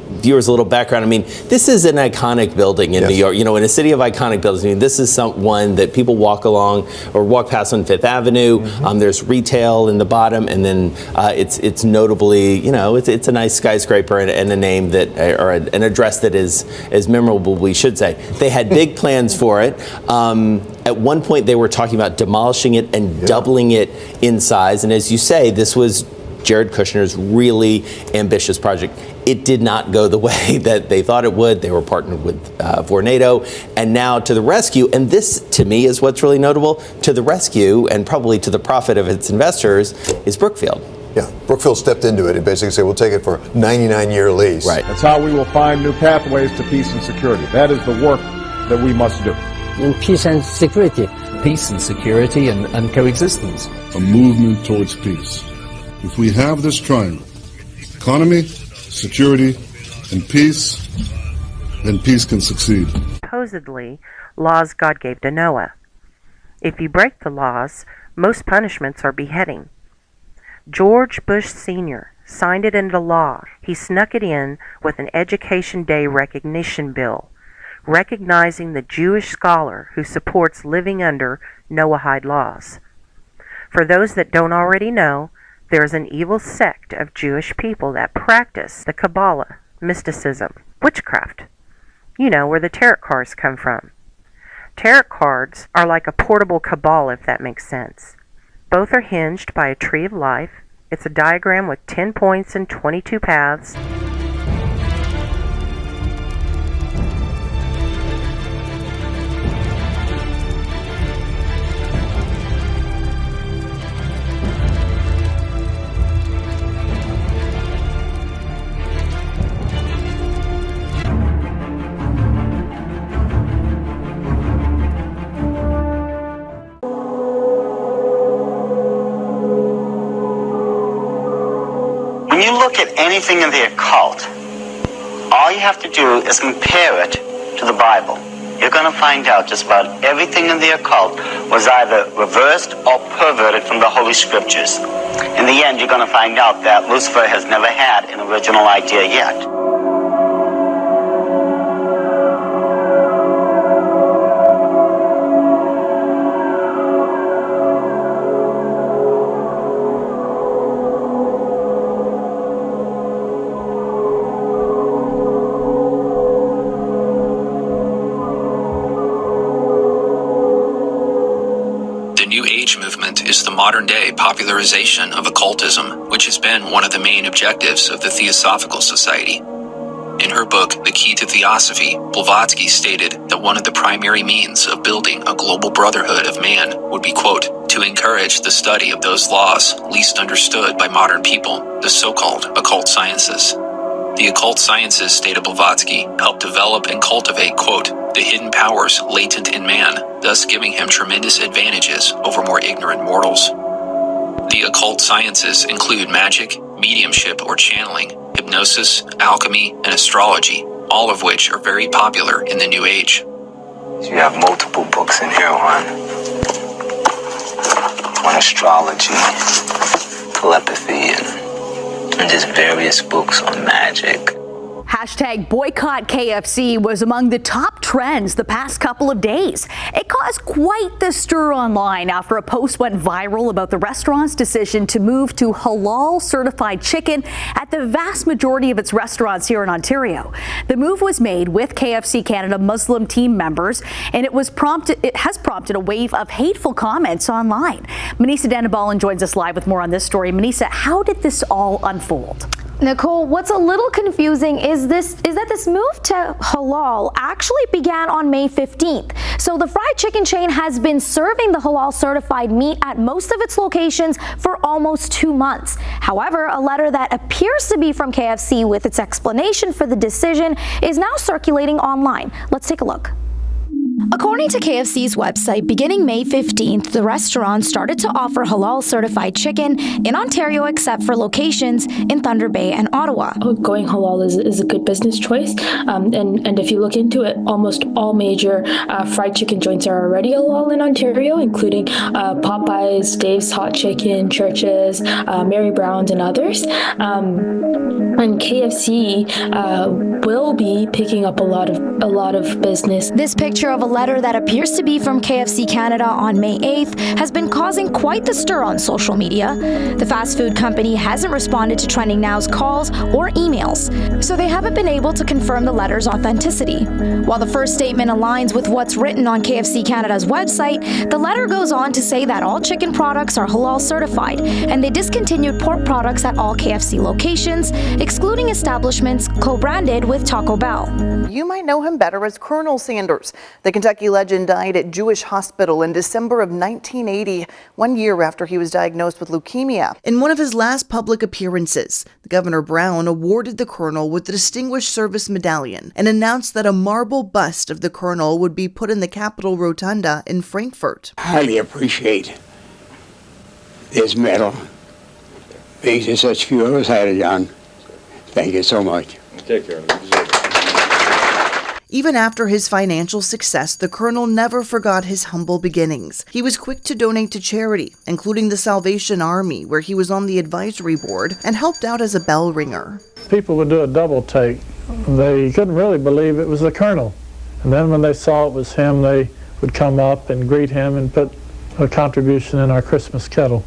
[SPEAKER 3] viewers a little background, I mean, this is an iconic building in New York. You know, in a city of iconic buildings, I mean, this is one that people walk along or walk past on Fifth Avenue. There's retail in the bottom, and then it's notably, you know, it's a nice skyscraper and a name that, or an address that is memorable, we should say. They had big plans for it. At one point, they were talking about demolishing it and doubling it in size. And as you say, this was Jared Kushner's really ambitious project. It did not go the way that they thought it would. They were partnered with Vornado, and now to the rescue, and this to me is what's really notable, to the rescue and probably to the profit of its investors is Brookfield.
[SPEAKER 11] Yeah, Brookfield stepped into it and basically said, we'll take it for a 99-year lease.
[SPEAKER 3] Right.
[SPEAKER 12] That's how we will find new pathways to peace and security. That is the work that we must do.
[SPEAKER 15] In peace and security. Peace and security and coexistence.
[SPEAKER 16] A movement towards peace. If we have this triangle, economy, security, and peace, then peace can succeed.
[SPEAKER 17] Supposedly, laws God gave to Noah. If you break the laws, most punishments are beheading. George Bush Sr. signed it into law. He snuck it in with an Education Day recognition bill, recognizing the Jewish scholar who supports living under Noahide laws. For those that don't already know, there is an evil sect of Jewish people that practice the Kabbalah, mysticism, witchcraft. You know, where the tarot cards come from. Tarot cards are like a portable Kabbalah, if that makes sense. Both are hinged by a tree of life. It's a diagram with 10 points and 22 paths.
[SPEAKER 19] When you look at anything in the occult, all you have to do is compare it to the Bible. You're going to find out just about everything in the occult was either reversed or perverted from the Holy Scriptures. In the end, you're going to find out that Lucifer has never had an original idea yet.
[SPEAKER 21] Is the modern-day popularization of occultism, which has been one of the main objectives of the Theosophical Society. In her book, The Key to Theosophy, Blavatsky stated that one of the primary means of building a global brotherhood of man would be, quote, to encourage the study of those laws least understood by modern people, the so-called occult sciences. The occult sciences, stated Blavatsky, help develop and cultivate, quote, the hidden powers latent in man, thus giving him tremendous advantages over more ignorant mortals. The occult sciences include magic, mediumship or channeling, hypnosis, alchemy, and astrology, all of which are very popular in the New Age.
[SPEAKER 22] You have multiple books in here on astrology, telepathy, and just various books on magic. Hashtag boycott KFC was among the top trends the past couple of days. It caused quite the stir online after a post went viral about the restaurant's decision to move to halal certified chicken at the vast majority of its restaurants here in Ontario. The move was made with KFC Canada Muslim team members, and it has prompted a wave of hateful comments online. Manisa Danabalan joins us live with more on this story. Manisa, how did this all unfold?
[SPEAKER 23] Nicole, what's a little confusing is that this move to halal actually began on May 15th. So the fried chicken chain has been serving the halal certified meat at most of its locations for almost 2 months. However, a letter that appears to be from KFC with its explanation for the decision is now circulating online. Let's take a look. According to KFC's website, beginning May 15th, the restaurant started to offer halal-certified chicken in Ontario except for locations in Thunder Bay and Ottawa.
[SPEAKER 2] Going halal is a good business choice, and if you look into it, almost all major fried chicken joints are already halal in Ontario, including Popeyes, Dave's Hot Chicken, Church's, Mary Brown's, and others. And KFC will be picking up a lot of business.
[SPEAKER 23] This picture of a letter that appears to be from KFC Canada on May 8th has been causing quite the stir on social media. The fast food company hasn't responded to Trending Now's calls or emails, so they haven't been able to confirm the letter's authenticity. While the first statement aligns with what's written on KFC Canada's website, the letter goes on to say that all chicken products are halal certified, and they discontinued pork products at all KFC locations, excluding establishments co-branded with Taco Bell.
[SPEAKER 6] You might know him better as Colonel Sanders. The Kentucky legend died at Jewish Hospital in December of 1980, 1 year after he was diagnosed with leukemia. In one of his last public appearances, Governor Brown awarded the colonel with the Distinguished Service Medallion and announced that a marble bust of the colonel would be put in the Capitol Rotunda in Frankfurt.
[SPEAKER 8] Highly appreciate this medal being to such few of us had it, John. Thank you so much. Take care.
[SPEAKER 6] Even after his financial success, the colonel never forgot his humble beginnings. He was quick to donate to charity, including the Salvation Army, where he was on the advisory board, and helped out as a bell ringer.
[SPEAKER 13] People would do a double take. They couldn't really believe it was the colonel. And then when they saw it was him, they would come up and greet him and put a contribution in our Christmas kettle.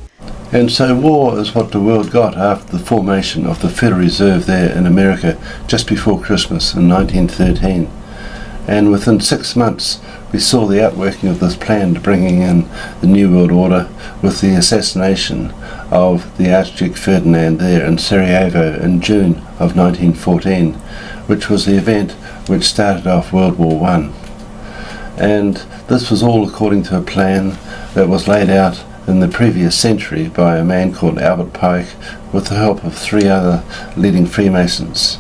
[SPEAKER 18] And so war is what the world got after the formation of the Federal Reserve there in America just before Christmas in 1913. And within 6 months we saw the outworking of this plan to bringing in the New World Order with the assassination of the Archduke Ferdinand there in Sarajevo in June of 1914, which was the event which started off World War I. And this was all according to a plan that was laid out in the previous century by a man called Albert Pike with the help of 3 other leading Freemasons.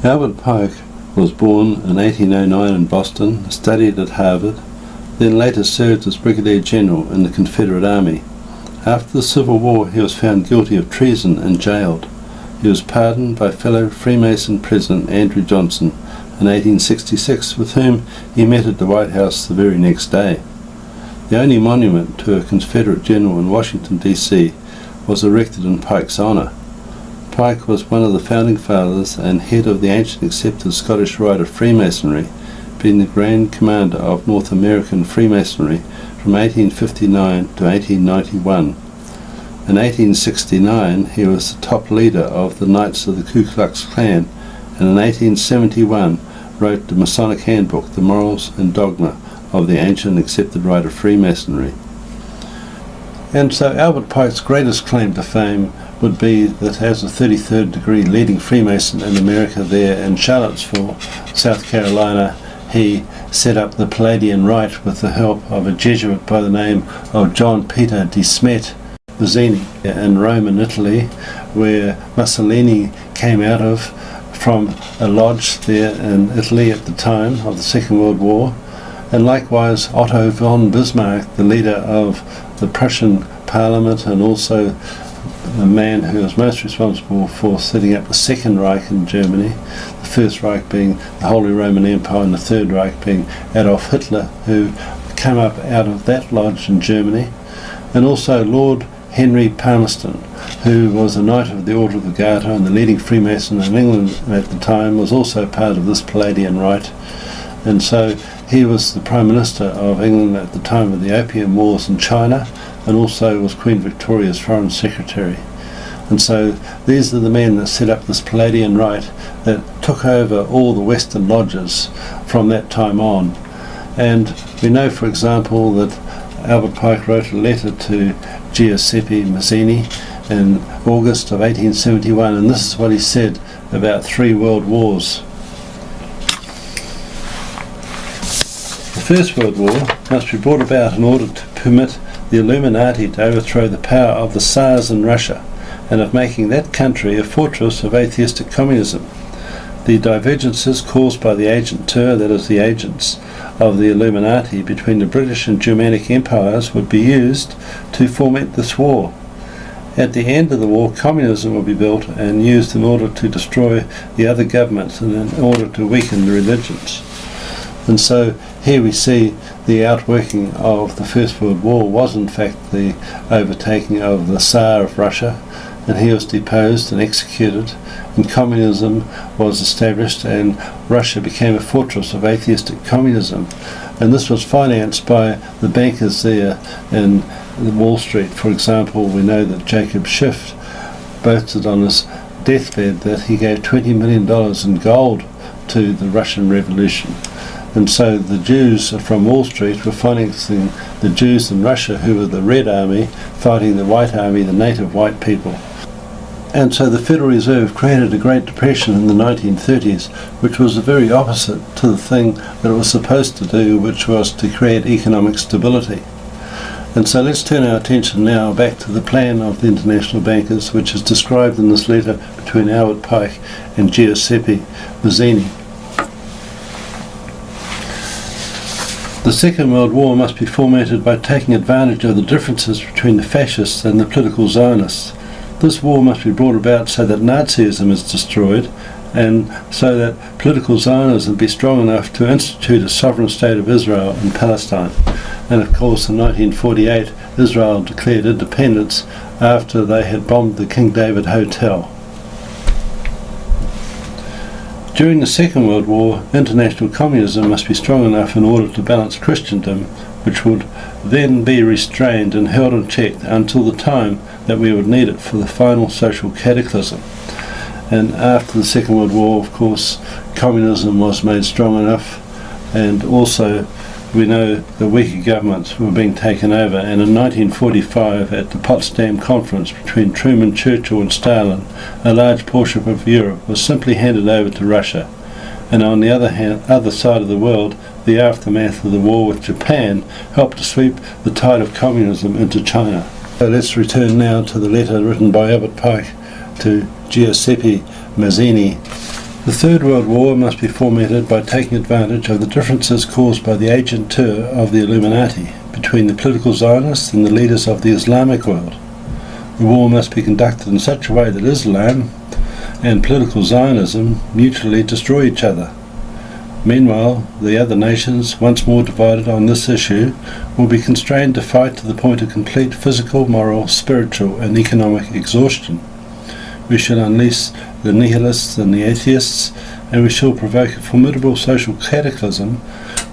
[SPEAKER 18] Albert Pike was born in 1809 in Boston, studied at Harvard, then later served as Brigadier General in the Confederate Army. After the Civil War he was found guilty of treason and jailed. He was pardoned by fellow Freemason President Andrew Johnson in 1866, with whom he met at the White House the very next day. The only monument to a Confederate general in Washington, D.C. was erected in Pike's honour. Pike was one of the founding fathers and head of the ancient accepted Scottish Rite of Freemasonry, being the Grand Commander of North American Freemasonry from 1859 to 1891. In 1869 he was the top leader of the Knights of the Ku Klux Klan, and in 1871 wrote the Masonic Handbook, The Morals and Dogma of the Ancient Accepted Rite of Freemasonry. And so Albert Pike's greatest claim to fame would be that as a 33rd degree leading Freemason in America there in Charlottesville, South Carolina, he set up the Palladian Rite with the help of a Jesuit by the name of John Peter de Smet Mazzini in Rome in Italy, where Mussolini came out of from a lodge there in Italy at the time of the Second World War. And likewise Otto von Bismarck, the leader of the Prussian Parliament and also the man who was most responsible for setting up the Second Reich in Germany, the First Reich being the Holy Roman Empire and the Third Reich being Adolf Hitler, who came up out of that lodge in Germany, and also Lord Henry Palmerston, who was a Knight of the Order of the Garter and the leading Freemason in England at the time, was also part of this Palladian Rite. And so he was the Prime Minister of England at the time of the Opium Wars in China, and also was Queen Victoria's Foreign Secretary. And so these are the men that set up this Palladian Rite that took over all the Western lodges from that time on. And we know, for example, that Albert Pike wrote a letter to Giuseppe Mazzini in August of 1871, and this is what he said about 3 world wars. The First World War must be brought about in order to permit the Illuminati to overthrow the power of the Tsars in Russia and of making that country a fortress of atheistic communism. The divergences caused by the agentur, that is the agents of the Illuminati, between the British and Germanic empires would be used to foment this war. At the end of the war, communism will be built and used in order to destroy the other governments and in order to weaken the religions. And so here we see the outworking of the First World War was in fact the overtaking of the Tsar of Russia, and he was deposed and executed, and communism was established, and Russia became a fortress of atheistic communism. And this was financed by the bankers there in Wall Street. For example, we know that Jacob Schiff boasted on his deathbed that he gave $20 million in gold to the Russian Revolution. And so the Jews from Wall Street were financing the Jews in Russia, who were the Red Army, fighting the White Army, the native white people. And so the Federal Reserve created a Great Depression in the 1930s, which was the very opposite to the thing that it was supposed to do, which was to create economic stability. And so let's turn our attention now back to the plan of the international bankers, which is described in this letter between Albert Pike and Giuseppe Mazzini. The Second World War must be fomented by taking advantage of the differences between the fascists and the political Zionists. This war must be brought about so that Nazism is destroyed, and so that political Zionism be strong enough to institute a sovereign state of Israel in Palestine. And of course in 1948 Israel declared independence after they had bombed the King David Hotel. During the Second World War, international communism must be strong enough in order to balance Christendom, which would then be restrained and held in check until the time that we would need it for the final social cataclysm. And after the Second World War, of course, communism was made strong enough, and also we know the weaker governments were being taken over, and in 1945 at the Potsdam Conference between Truman, Churchill and Stalin, a large portion of Europe was simply handed over to Russia. And on the other side of the world, the aftermath of the war with Japan helped to sweep the tide of communism into China. So let's return now to the letter written by Albert Pike to Giuseppe Mazzini. The Third World War must be fomented by taking advantage of the differences caused by the agentur of the Illuminati between the political Zionists and the leaders of the Islamic world. The war must be conducted in such a way that Islam and political Zionism mutually destroy each other. Meanwhile, the other nations, once more divided on this issue, will be constrained to fight to the point of complete physical, moral, spiritual and economic exhaustion. We shall unleash the nihilists and the atheists, and we shall provoke a formidable social cataclysm,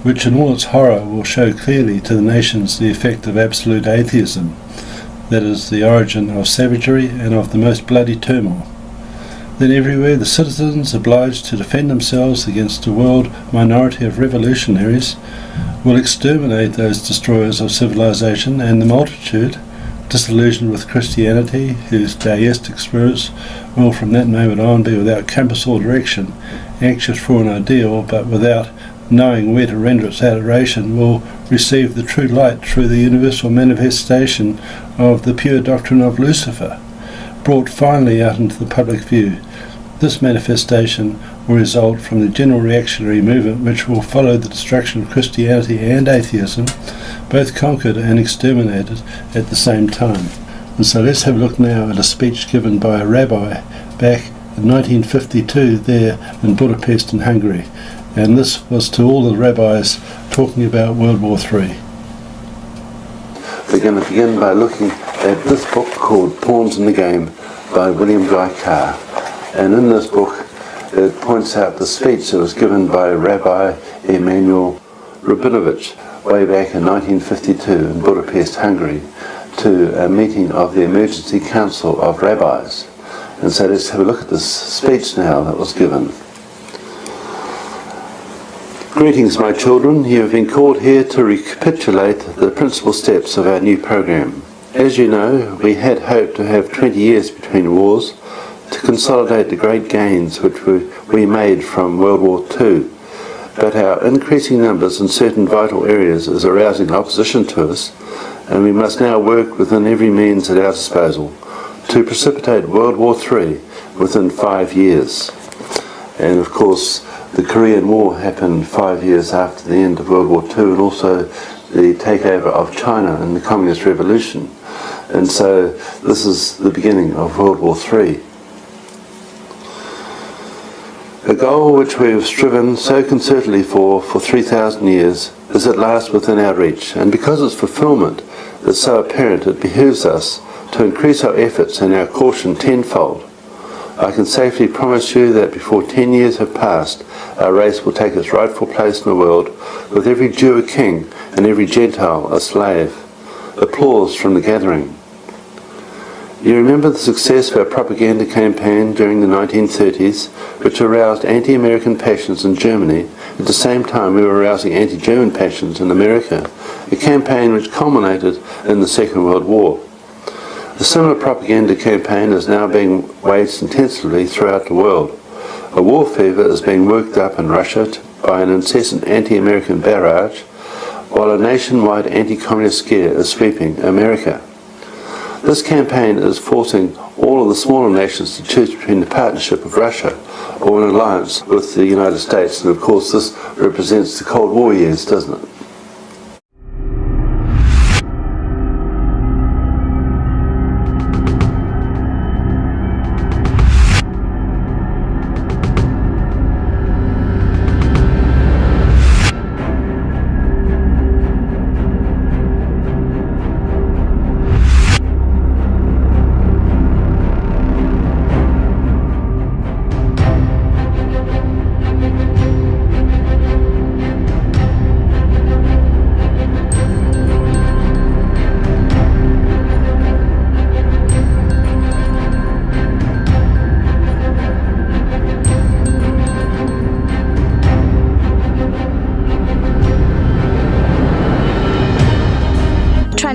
[SPEAKER 18] which in all its horror will show clearly to the nations the effect of absolute atheism, that is, the origin of savagery and of the most bloody turmoil. Then everywhere the citizens, obliged to defend themselves against a world minority of revolutionaries, will exterminate those destroyers of civilization, and the multitude, disillusioned with Christianity, whose deistic spirits will from that moment on be without compass or direction, anxious for an ideal but without knowing where to render its adoration, will receive the true light through the universal manifestation of the pure doctrine of Lucifer, brought finally out into the public view. This manifestation will result from the general reactionary movement which will follow the destruction of Christianity and atheism, both conquered and exterminated at the same time. And so let's have a look now at a speech given by a rabbi back in 1952 there in Budapest in Hungary. And this was to all the rabbis talking about World War III. We're going to begin by looking at this book called Pawns in the Game by William Guy Carr. And in this book it points out the speech that was given by Rabbi Emanuel Rabinovich way back in 1952 in Budapest, Hungary, to a meeting of the Emergency Council of Rabbis. And so let's have a look at this speech now that was given. Greetings, my children. You have been called here to recapitulate the principal steps of our new program. As you know, we had hoped to have 20 years between wars to consolidate the great gains which we made from World War II. But our increasing numbers in certain vital areas is arousing opposition to us, and we must now work within every means at our disposal to precipitate World War III within 5 years. And of course, the Korean War happened 5 years after the end of World War II, and also the takeover of China and the Communist Revolution. And so this is the beginning of World War III. A goal which we have striven so concertedly for 3,000 years is at last within our reach, and because its fulfilment is so apparent, it behooves us to increase our efforts and our caution tenfold. I can safely promise you that before 10 years have passed, our race will take its rightful place in the world, with every Jew a king and every Gentile a slave. Applause from the gathering. You remember the success of our propaganda campaign during the 1930s, which aroused anti-American passions in Germany. At the same time, we were arousing anti-German passions in America, a campaign which culminated in the Second World War. A similar propaganda campaign is now being waged intensively throughout the world. A war fever is being worked up in Russia by an incessant anti-American barrage, while a nationwide anti-communist scare is sweeping America. This campaign is forcing all of the smaller nations to choose between the partnership of Russia or an alliance with the United States, and of course this represents the Cold War years, doesn't it?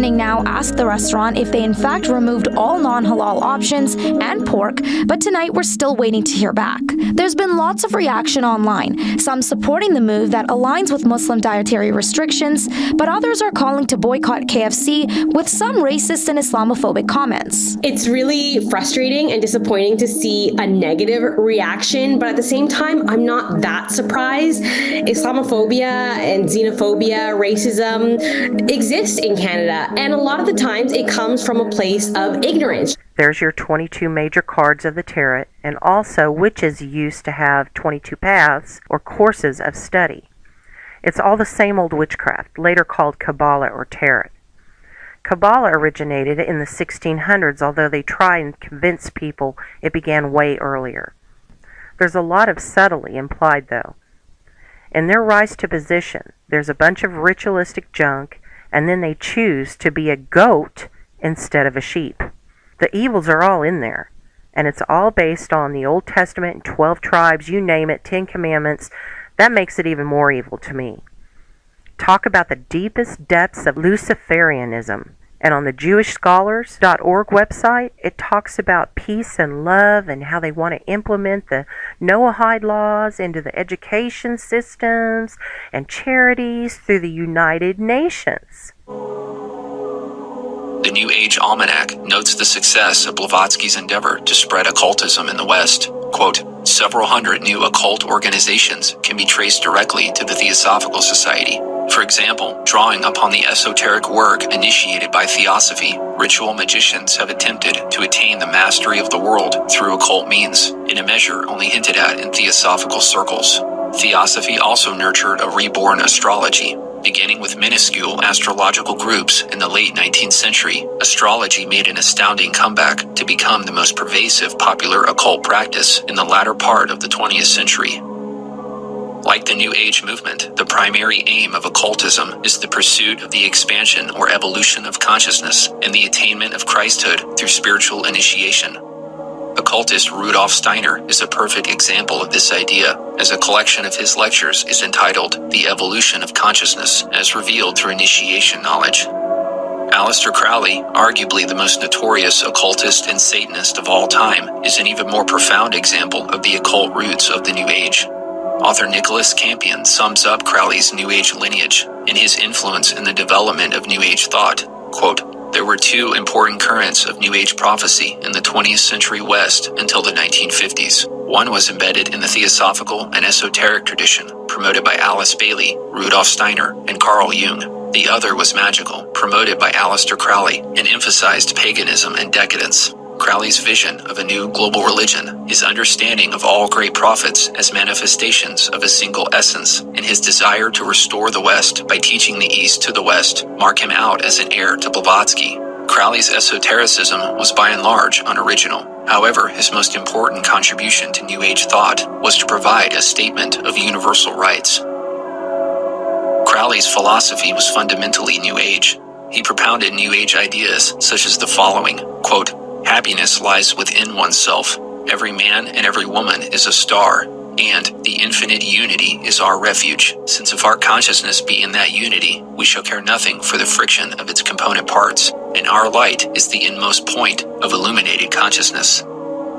[SPEAKER 23] Now asked the restaurant if they in fact removed all non-halal options and pork, but tonight we're still waiting to hear back. There's been lots of reaction online, some supporting the move that aligns with Muslim dietary restrictions, but others are calling to boycott KFC with some racist and Islamophobic comments.
[SPEAKER 4] It's really frustrating and disappointing to see a negative reaction, but at the same time, I'm not that surprised. Islamophobia and xenophobia, racism exist in Canada, and a lot of the times it comes from a place of ignorance.
[SPEAKER 17] There's your 22 major cards of the tarot, and also witches used to have 22 paths or courses of study. It's all the same old witchcraft, later called Kabbalah or tarot. Kabbalah originated in the 1600s, although they try and convince people it began way earlier. There's a lot of subtlety implied, though. In their rise to position, there's a bunch of ritualistic junk, and then they choose to be a goat instead of a sheep. The evils are all in there, and it's all based on the Old Testament and 12 tribes, you name it, 10 commandments. That makes it even more evil to me. Talk about the deepest depths of Luciferianism. And on the JewishScholars.org website, it talks about peace and love and how they want to implement the Noahide laws into the education systems and charities through the United Nations.
[SPEAKER 21] The New Age Almanac notes the success of Blavatsky's endeavor to spread occultism in the West. Quote, several hundred new occult organizations can be traced directly to the Theosophical Society. For example, drawing upon the esoteric work initiated by Theosophy, ritual magicians have attempted to attain the mastery of the world through occult means, in a measure only hinted at in Theosophical circles. Theosophy also nurtured a reborn astrology. Beginning with minuscule astrological groups in the late 19th century, astrology made an astounding comeback to become the most pervasive popular occult practice in the latter part of the 20th century. Like the New Age movement, the primary aim of occultism is the pursuit of the expansion or evolution of consciousness and the attainment of Christhood through spiritual initiation. Occultist Rudolf Steiner is a perfect example of this idea, as a collection of his lectures is entitled The Evolution of Consciousness, as revealed through initiation knowledge. Aleister Crowley, arguably the most notorious occultist and Satanist of all time, is an even more profound example of the occult roots of the New Age. Author Nicholas Campion sums up Crowley's New Age lineage and his influence in the development of New Age thought. Quote, There were two important currents of New Age prophecy in the 20th century West until the 1950s. One was embedded in the theosophical and esoteric tradition, promoted by Alice Bailey, Rudolf Steiner, and Carl Jung. The other was magical, promoted by Aleister Crowley, and emphasized paganism and decadence. Crowley's vision of a new global religion, his understanding of all great prophets as manifestations of a single essence, and his desire to restore the West by teaching the East to the West mark him out as an heir to Blavatsky. Crowley's esotericism was by and large unoriginal. However, his most important contribution to New Age thought was to provide a statement of universal rights. Crowley's philosophy was fundamentally New Age. He propounded New Age ideas such as the following, quote, "Happiness lies within oneself. Every man and every woman is a star, and the infinite unity is our refuge. Since if our consciousness be in that unity, we shall care nothing for the friction of its component parts, and our light is the inmost point of illuminated consciousness."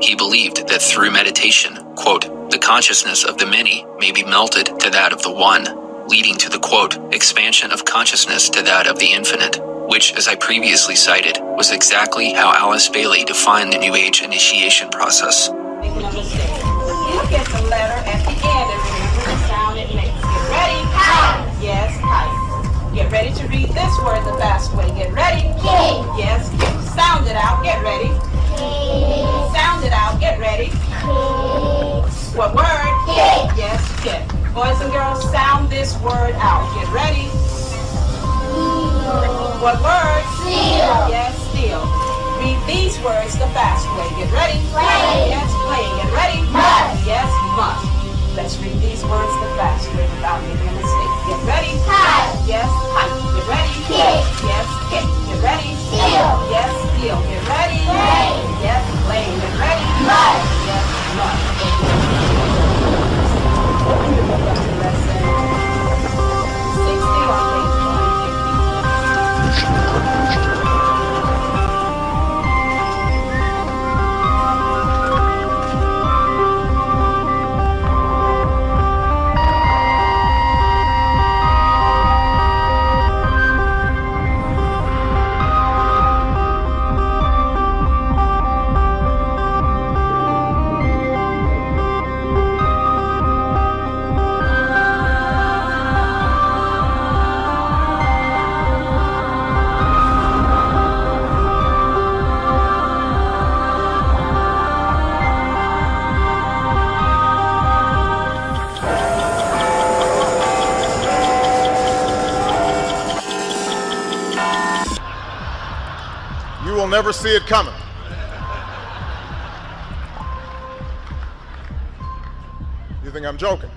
[SPEAKER 21] He believed that through meditation, quote, "the consciousness of the many may be melted to that of the one, leading to the, quote, expansion of consciousness to that of the infinite," which, as I previously cited, was exactly how Alice Bailey defined the New Age initiation process.
[SPEAKER 5] Look at the letter at the end and remember the sound it makes. Get ready. Kite. Yes, kite. Get ready to read this word the fast way. Get ready. Kid. Yes, kid. Sound it out. Get ready. Kid. Sound it out. Get ready. Kid. What word? Kid. Yes, kid. Boys and girls, sound this word out. Get ready. What word? Steal. Yes, steal. Read these words the fast way. Get ready. Play. Yes, play. Get ready. Must. Yes, must. Let's read these words the fast way without making a mistake. Get ready. Kite. Yes, kite. Get ready. Kick. Yes, kick. Get ready. Steal. Yes, steal. Get ready. Play. Yes, play. Get ready. Must. Yes, must. Open your book up to lesson 60 on page 150.
[SPEAKER 12] Never see it coming. You think I'm joking?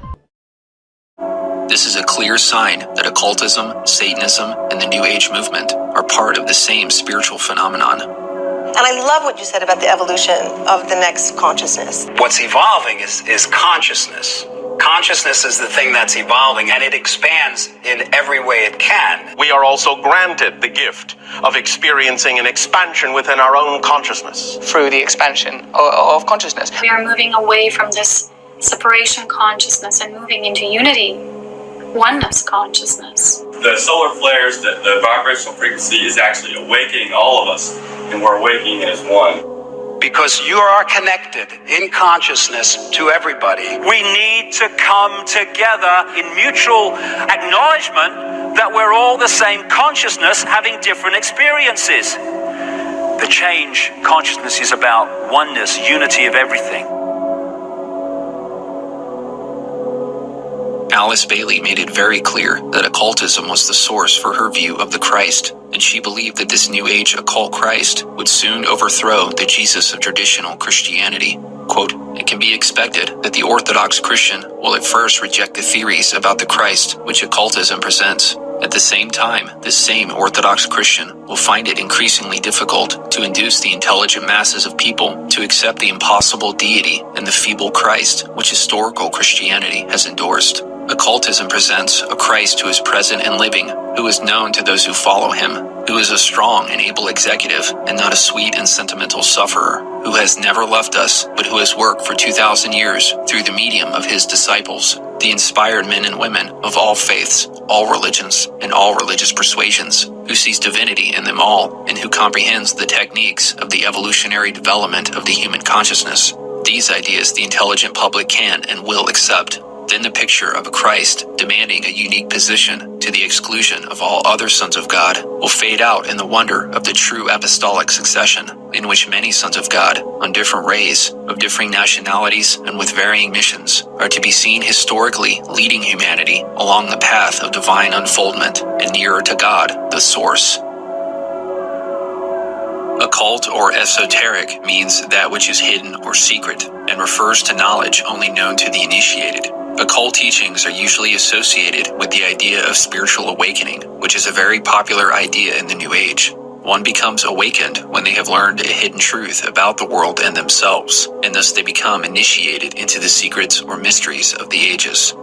[SPEAKER 21] This is a clear sign that occultism, Satanism, and the New Age movement are part of the same spiritual phenomenon.
[SPEAKER 7] And I love what you said about the evolution of the next consciousness.
[SPEAKER 14] What's evolving is consciousness. Consciousness is the thing that's evolving, and it expands in every way it can.
[SPEAKER 20] We are also granted the gift of experiencing an expansion within our own consciousness.
[SPEAKER 24] Through the expansion of consciousness.
[SPEAKER 25] We are moving away from this separation consciousness and moving into unity, oneness consciousness.
[SPEAKER 26] The solar flares, the vibrational frequency is actually awakening all of us, and we're awakening as one.
[SPEAKER 14] Because you are connected in consciousness to everybody.
[SPEAKER 27] We need to come together in mutual acknowledgement that we're all the same consciousness having different experiences. The change consciousness is about oneness, unity of everything.
[SPEAKER 21] Alice Bailey made it very clear that occultism was the source for her view of the Christ, and she believed that this New Age occult Christ would soon overthrow the Jesus of traditional Christianity. Quote, "It can be expected that the Orthodox Christian will at first reject the theories about the Christ which occultism presents. At the same time, this same Orthodox Christian will find it increasingly difficult to induce the intelligent masses of people to accept the impossible deity and the feeble Christ which historical Christianity has endorsed. Occultism presents a Christ who is present and living, who is known to those who follow him, who is a strong and able executive and not a sweet and sentimental sufferer, who has never left us, but who has worked for 2,000 years through the medium of his disciples, the inspired men and women of all faiths, all religions, and all religious persuasions, who sees divinity in them all, and who comprehends the techniques of the evolutionary development of the human consciousness. These ideas the intelligent public can and will accept. Then the picture of a Christ demanding a unique position to the exclusion of all other sons of God will fade out in the wonder of the true apostolic succession, in which many sons of God, on different rays, of differing nationalities and with varying missions, are to be seen historically leading humanity along the path of divine unfoldment and nearer to God, the source. Occult or esoteric means that which is hidden or secret, and refers to knowledge only known to the initiated. Occult teachings are usually associated with the idea of spiritual awakening, which is a very popular idea in the New Age. One becomes awakened when they have learned a hidden truth about the world and themselves, and thus they become initiated into the secrets or mysteries of the ages.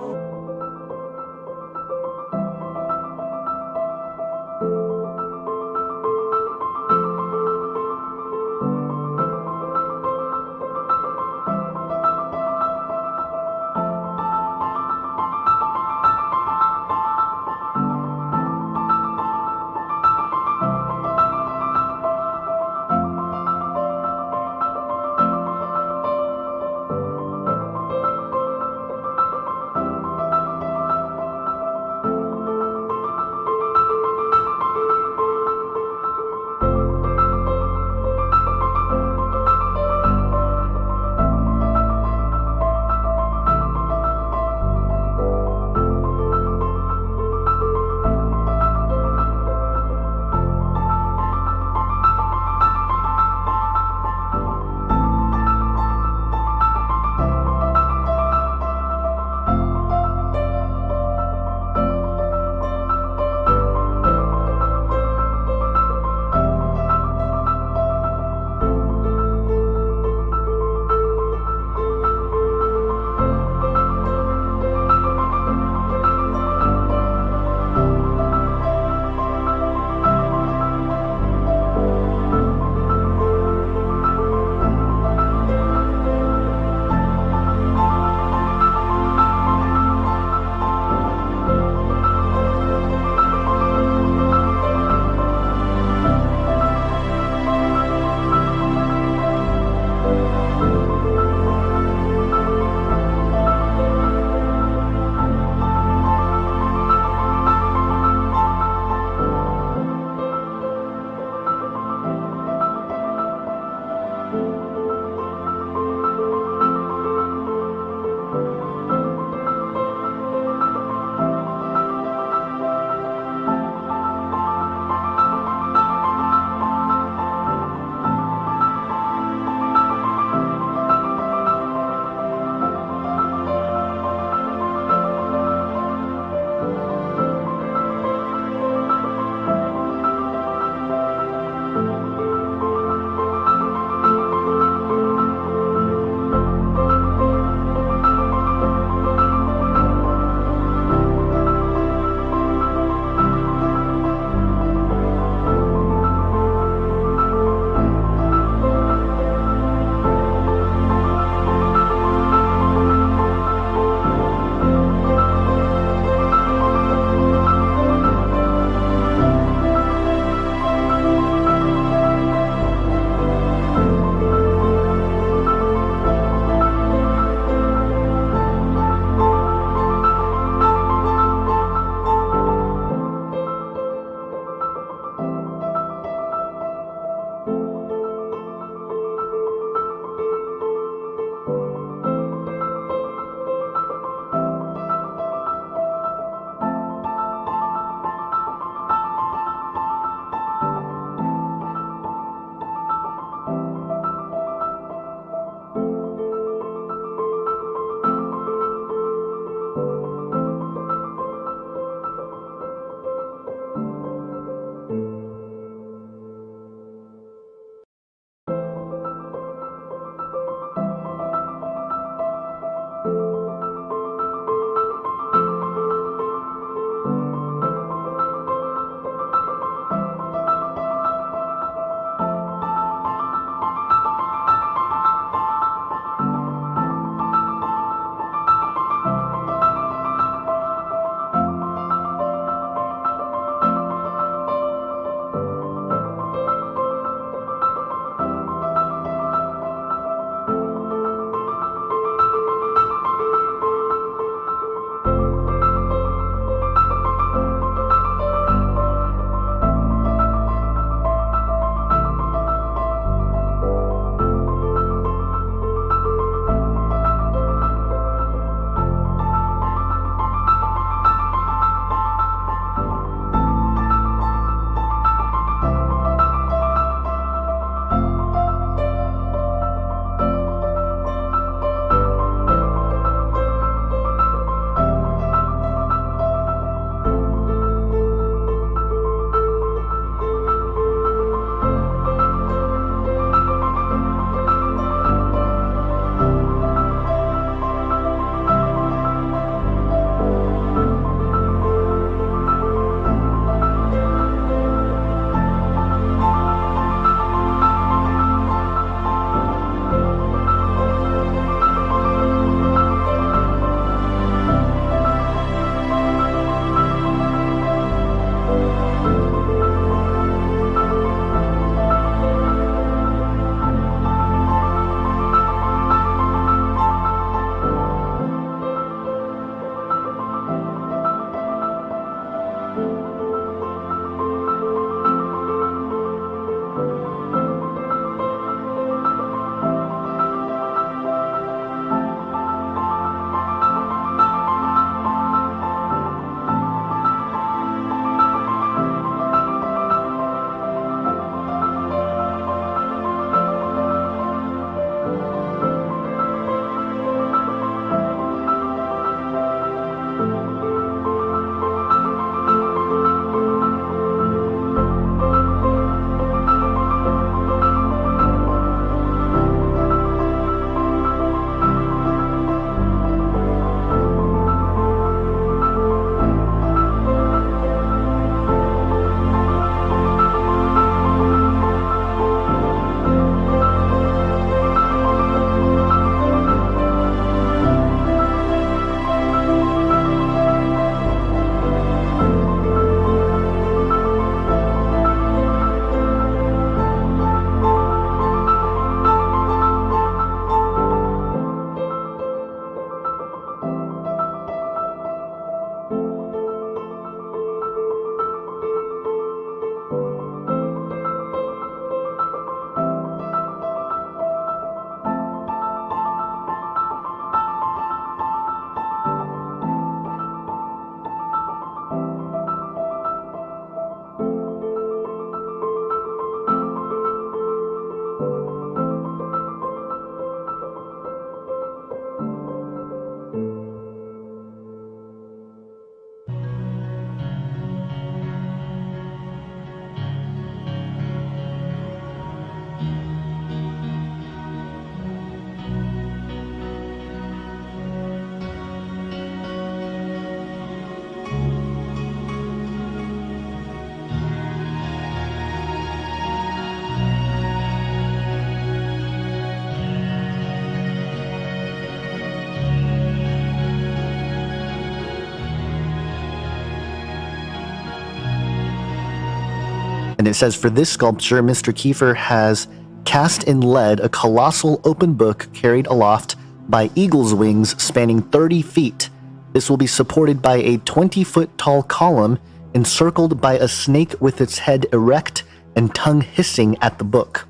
[SPEAKER 1] And it says, for this sculpture, Mr. Kiefer has cast in lead a colossal open book carried aloft by eagle's wings spanning 30 feet. This will be supported by a 20-foot tall column encircled by a snake with its head erect and tongue hissing at the book.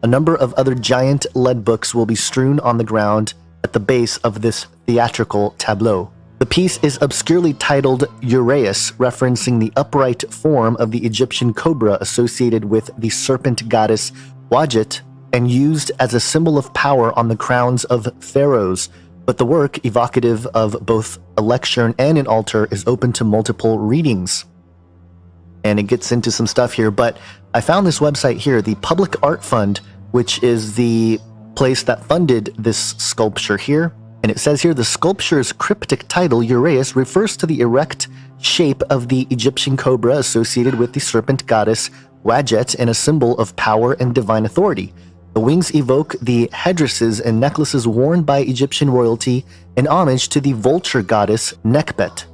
[SPEAKER 1] A number of other giant lead books will be strewn on the ground at the base of this theatrical tableau. The piece is obscurely titled Uraeus, referencing the upright form of the Egyptian cobra associated with the serpent goddess Wadjet and used as a symbol of power on the crowns of pharaohs. But the work, evocative of both a lectern and an altar, is open to multiple readings. And it gets into some stuff here, but I found this website here, the Public Art Fund, which is the place that funded this sculpture here. And it says here, the sculpture's cryptic title, Uraeus, refers to the erect shape of the Egyptian cobra associated with the serpent goddess Wadjet and a symbol of power and divine authority. The wings evoke the headdresses and necklaces worn by Egyptian royalty in homage to the vulture goddess Nekhbet.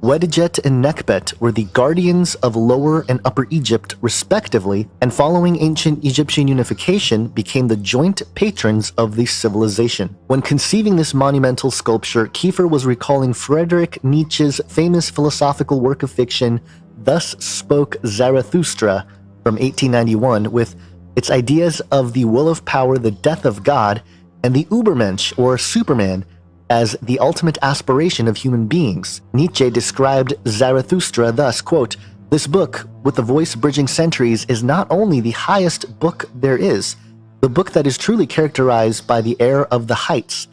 [SPEAKER 1] Wadjet and Nekhbet were the guardians of Lower and Upper Egypt, respectively, and following ancient Egyptian unification, became the joint patrons of the civilization. When conceiving this monumental sculpture, Kiefer was recalling Friedrich Nietzsche's famous philosophical work of fiction, Thus Spoke Zarathustra, from 1891, with its ideas of the will of power, the death of God, and the Übermensch, or Superman, as the ultimate aspiration of human beings. Nietzsche described Zarathustra thus, quote, "This book, with the voice bridging centuries, is not only the highest book there is, the book that is truly characterized by the air of the heights.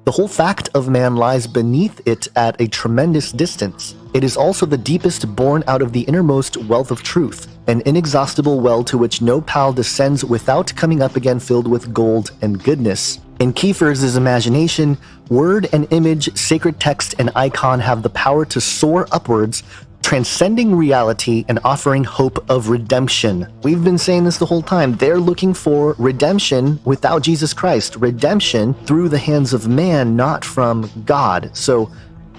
[SPEAKER 1] The whole fact of man lies beneath it at a tremendous distance. It is also the deepest born out of the innermost wealth of truth, an inexhaustible well to which no pal descends without coming up again filled with gold and goodness." In Kiefer's imagination, word and image, sacred text, and icon have the power to soar upwards, transcending reality and offering hope of redemption. We've been saying this the whole time. They're looking for redemption without Jesus Christ, redemption through the hands of man, not from God. So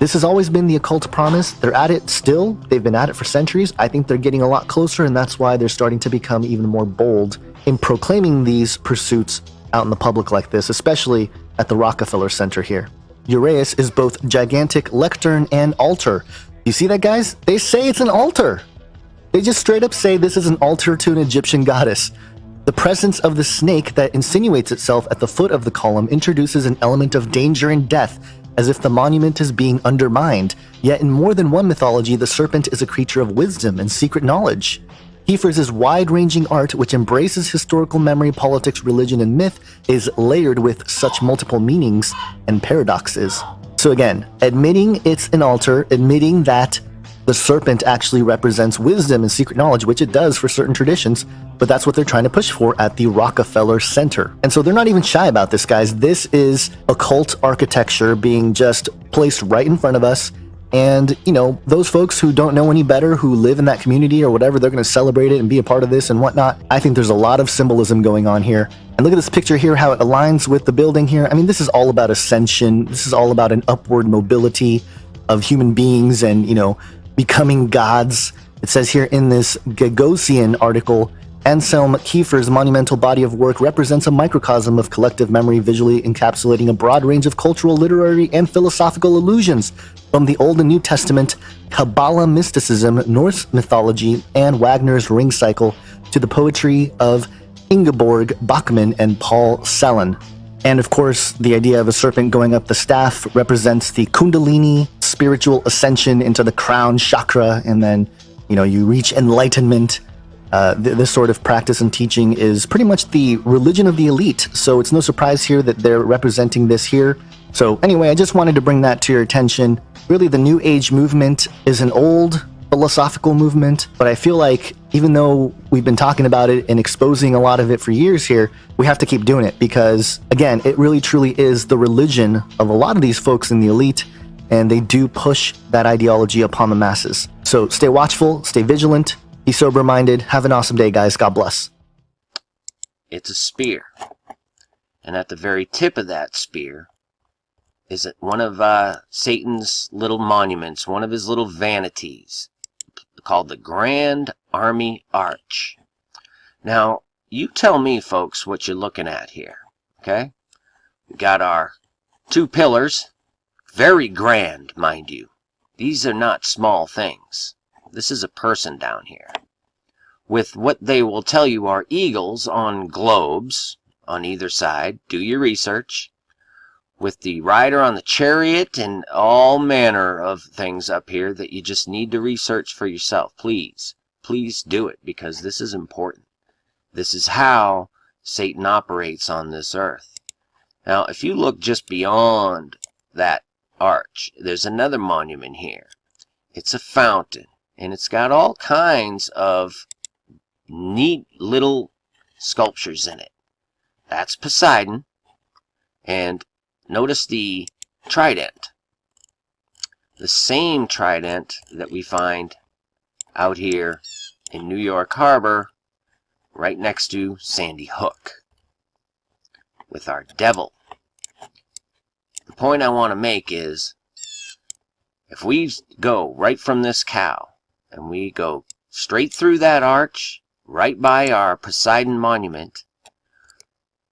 [SPEAKER 1] this has always been the occult promise. They're at it still. They've been at it for centuries. I think they're getting a lot closer, and that's why they're starting to become even more bold in proclaiming these pursuits out in the public like this, especially at the Rockefeller Center here. Uraeus is both gigantic lectern and altar. You see that, guys? They say it's an altar. They just straight up say this is an altar to an Egyptian goddess. The presence of the snake that insinuates itself at the foot of the column introduces an element of danger and death, as if the monument is being undermined. Yet in more than one mythology, the serpent is a creature of wisdom and secret knowledge. Kiefer's wide-ranging art, which embraces historical memory, politics, religion, and myth, is layered with such multiple meanings and paradoxes. So again, admitting it's an altar, admitting that the serpent actually represents wisdom and secret knowledge, which it does for certain traditions, but that's what they're trying to push for at the Rockefeller Center. And so they're not even shy about this, guys. This is occult architecture being just placed right in front of us. And, you know, those folks who don't know any better, who live in that community or whatever, they're going to celebrate it and be a part of this and whatnot. I think there's a lot of symbolism going on here. And look at this picture here, how it aligns with the building here. I mean, this is all about ascension. This is all about an upward mobility of human beings and, you know, becoming gods. It says here in this Gagosian article, Anselm Kiefer's monumental body of work represents a microcosm of collective memory, visually encapsulating a broad range of cultural, literary, and philosophical allusions from the Old and New Testament, Kabbalah mysticism, Norse mythology, and Wagner's Ring Cycle to the poetry of Ingeborg Bachmann and Paul Celan. And of course, the idea of a serpent going up the staff represents the Kundalini, spiritual ascension into the crown chakra, and then, you know, you reach enlightenment. This sort of practice and teaching is pretty much the religion of the elite, so it's no surprise here that they're representing this here. So anyway, I just wanted to bring that to your attention. Really, the New Age movement is an old philosophical movement, but I feel like even though we've been talking about it and exposing a lot of it for years here, we have to keep doing it because, again, it really truly is the religion of a lot of these folks in the elite, and they do push that ideology upon the masses. So stay watchful, stay vigilant, be sober-minded. Have an awesome day, guys. God bless.
[SPEAKER 3] It's a spear. And at the very tip of that spear is one of Satan's little monuments, one of his little vanities. called the Grand Army Arch. Now, you tell me, folks, what you're looking at here, okay? We got our 2 pillars, very grand, mind you. These are not small things. This is a person down here, with what they will tell you are eagles on globes on either side. Do your research. With the rider on the chariot and all manner of things up here that you just need to research for yourself. Please, please do it, because this is important. This is how Satan operates on this earth. Now, if you look just beyond that arch, there's another monument here. It's a fountain, and it's got all kinds of neat little sculptures in it. That's Poseidon, and notice the trident. The same trident that we find out here in New York Harbor, right next to Sandy Hook, with our devil. The point I want to make is, if we go right from this cow, and we go straight through that arch, right by our Poseidon monument,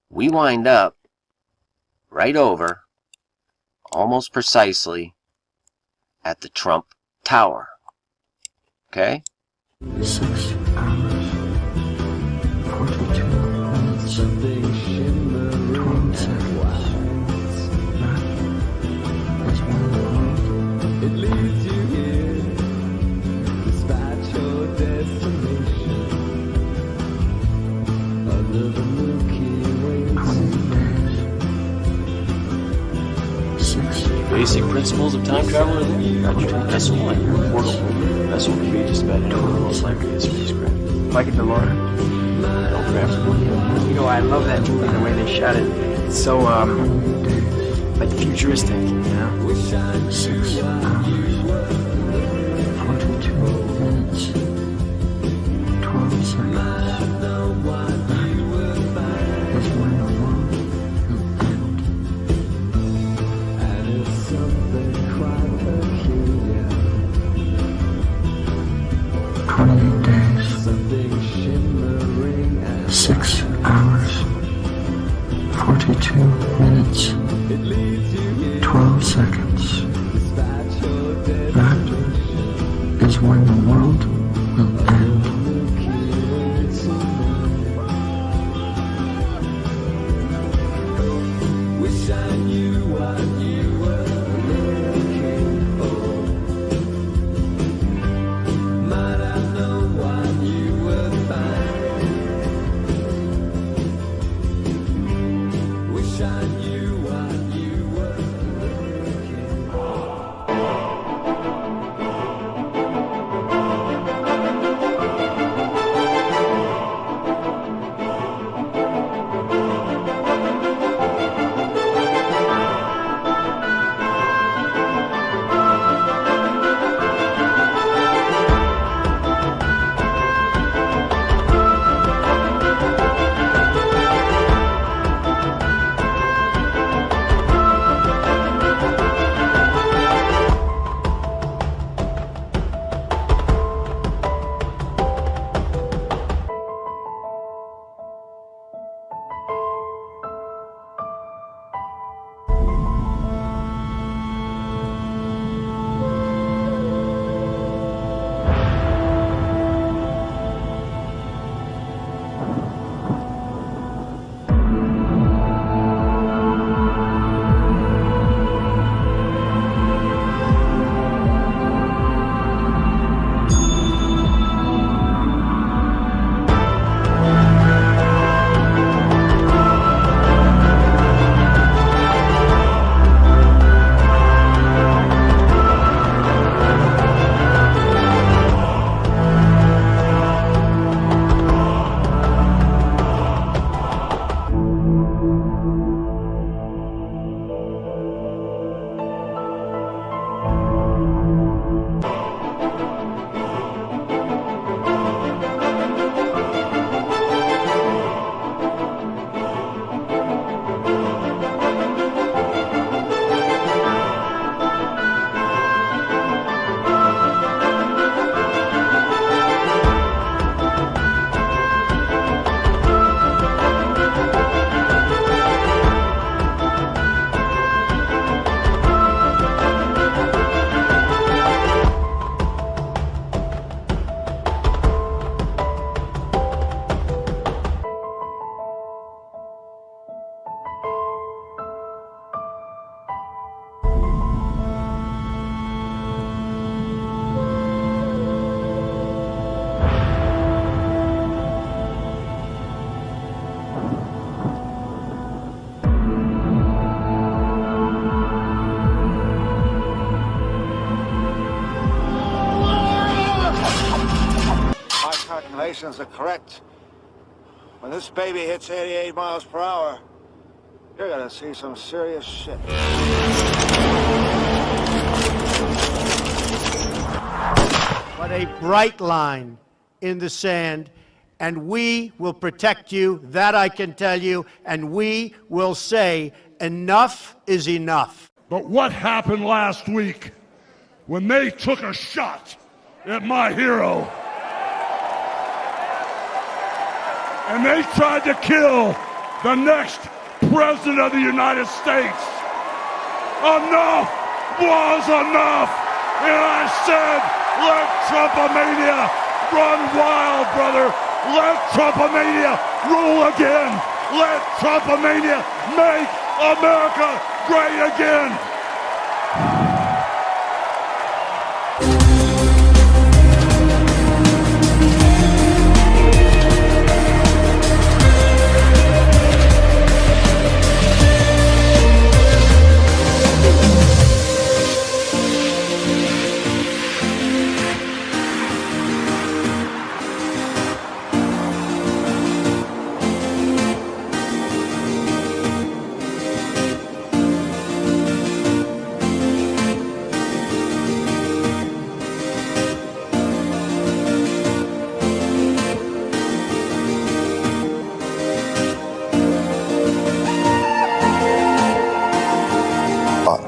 [SPEAKER 3] we wind up right over, almost precisely, at the Trump Tower. Okay?
[SPEAKER 9] 6 hours, 42 minutes, 12 seconds. That's 1 hour. It leads you here, despite your destination. Under the Milky Way. 20 days. 6.
[SPEAKER 10] Basic principles of time travel are there. That's one. Your portal vessel can be just about anything, most likely a spacecraft.
[SPEAKER 11] Like a DeLorean. You know, I love that movie, the way they shot it. It's so, like futuristic, you know?
[SPEAKER 9] 6 hours, 42 minutes, 12 seconds. Is when the world will end. And it's something quite peculiar. 28 days, 6 hours, 42 minutes, 12 seconds. That is when the world will end. Wish I knew what you were looking for. Might I know what you were finding? Wish I knew what you were looking for.
[SPEAKER 2] calculations are correct, when this baby hits 88 miles per hour, you're gonna see some serious shit.
[SPEAKER 6] But a bright line in the sand, and we will protect you, that I can tell you, and we will say enough is enough.
[SPEAKER 8] But what happened last week when they took a shot at my hero and they tried to kill the next President of the United States? Enough was enough! And I said, let Trumpomania run wild, brother! Let Trumpomania rule again! Let Trumpomania make America great again!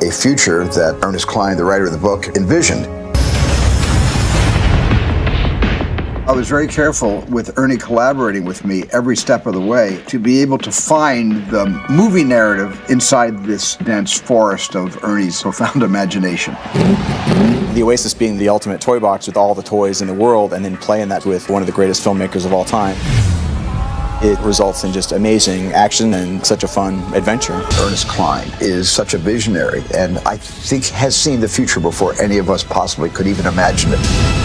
[SPEAKER 15] A future that Ernest Cline, the writer of the book, envisioned. I was very careful with Ernie collaborating with me every step of the way to be able to find the movie narrative inside this dense forest of Ernie's profound imagination.
[SPEAKER 11] The Oasis being the ultimate toy box with all the toys in the world, and then playing that with one of the greatest filmmakers of all time. It results in just amazing action and such a fun adventure.
[SPEAKER 15] Ernest Cline is such a visionary, and I think has seen the future before any of us possibly could even imagine it.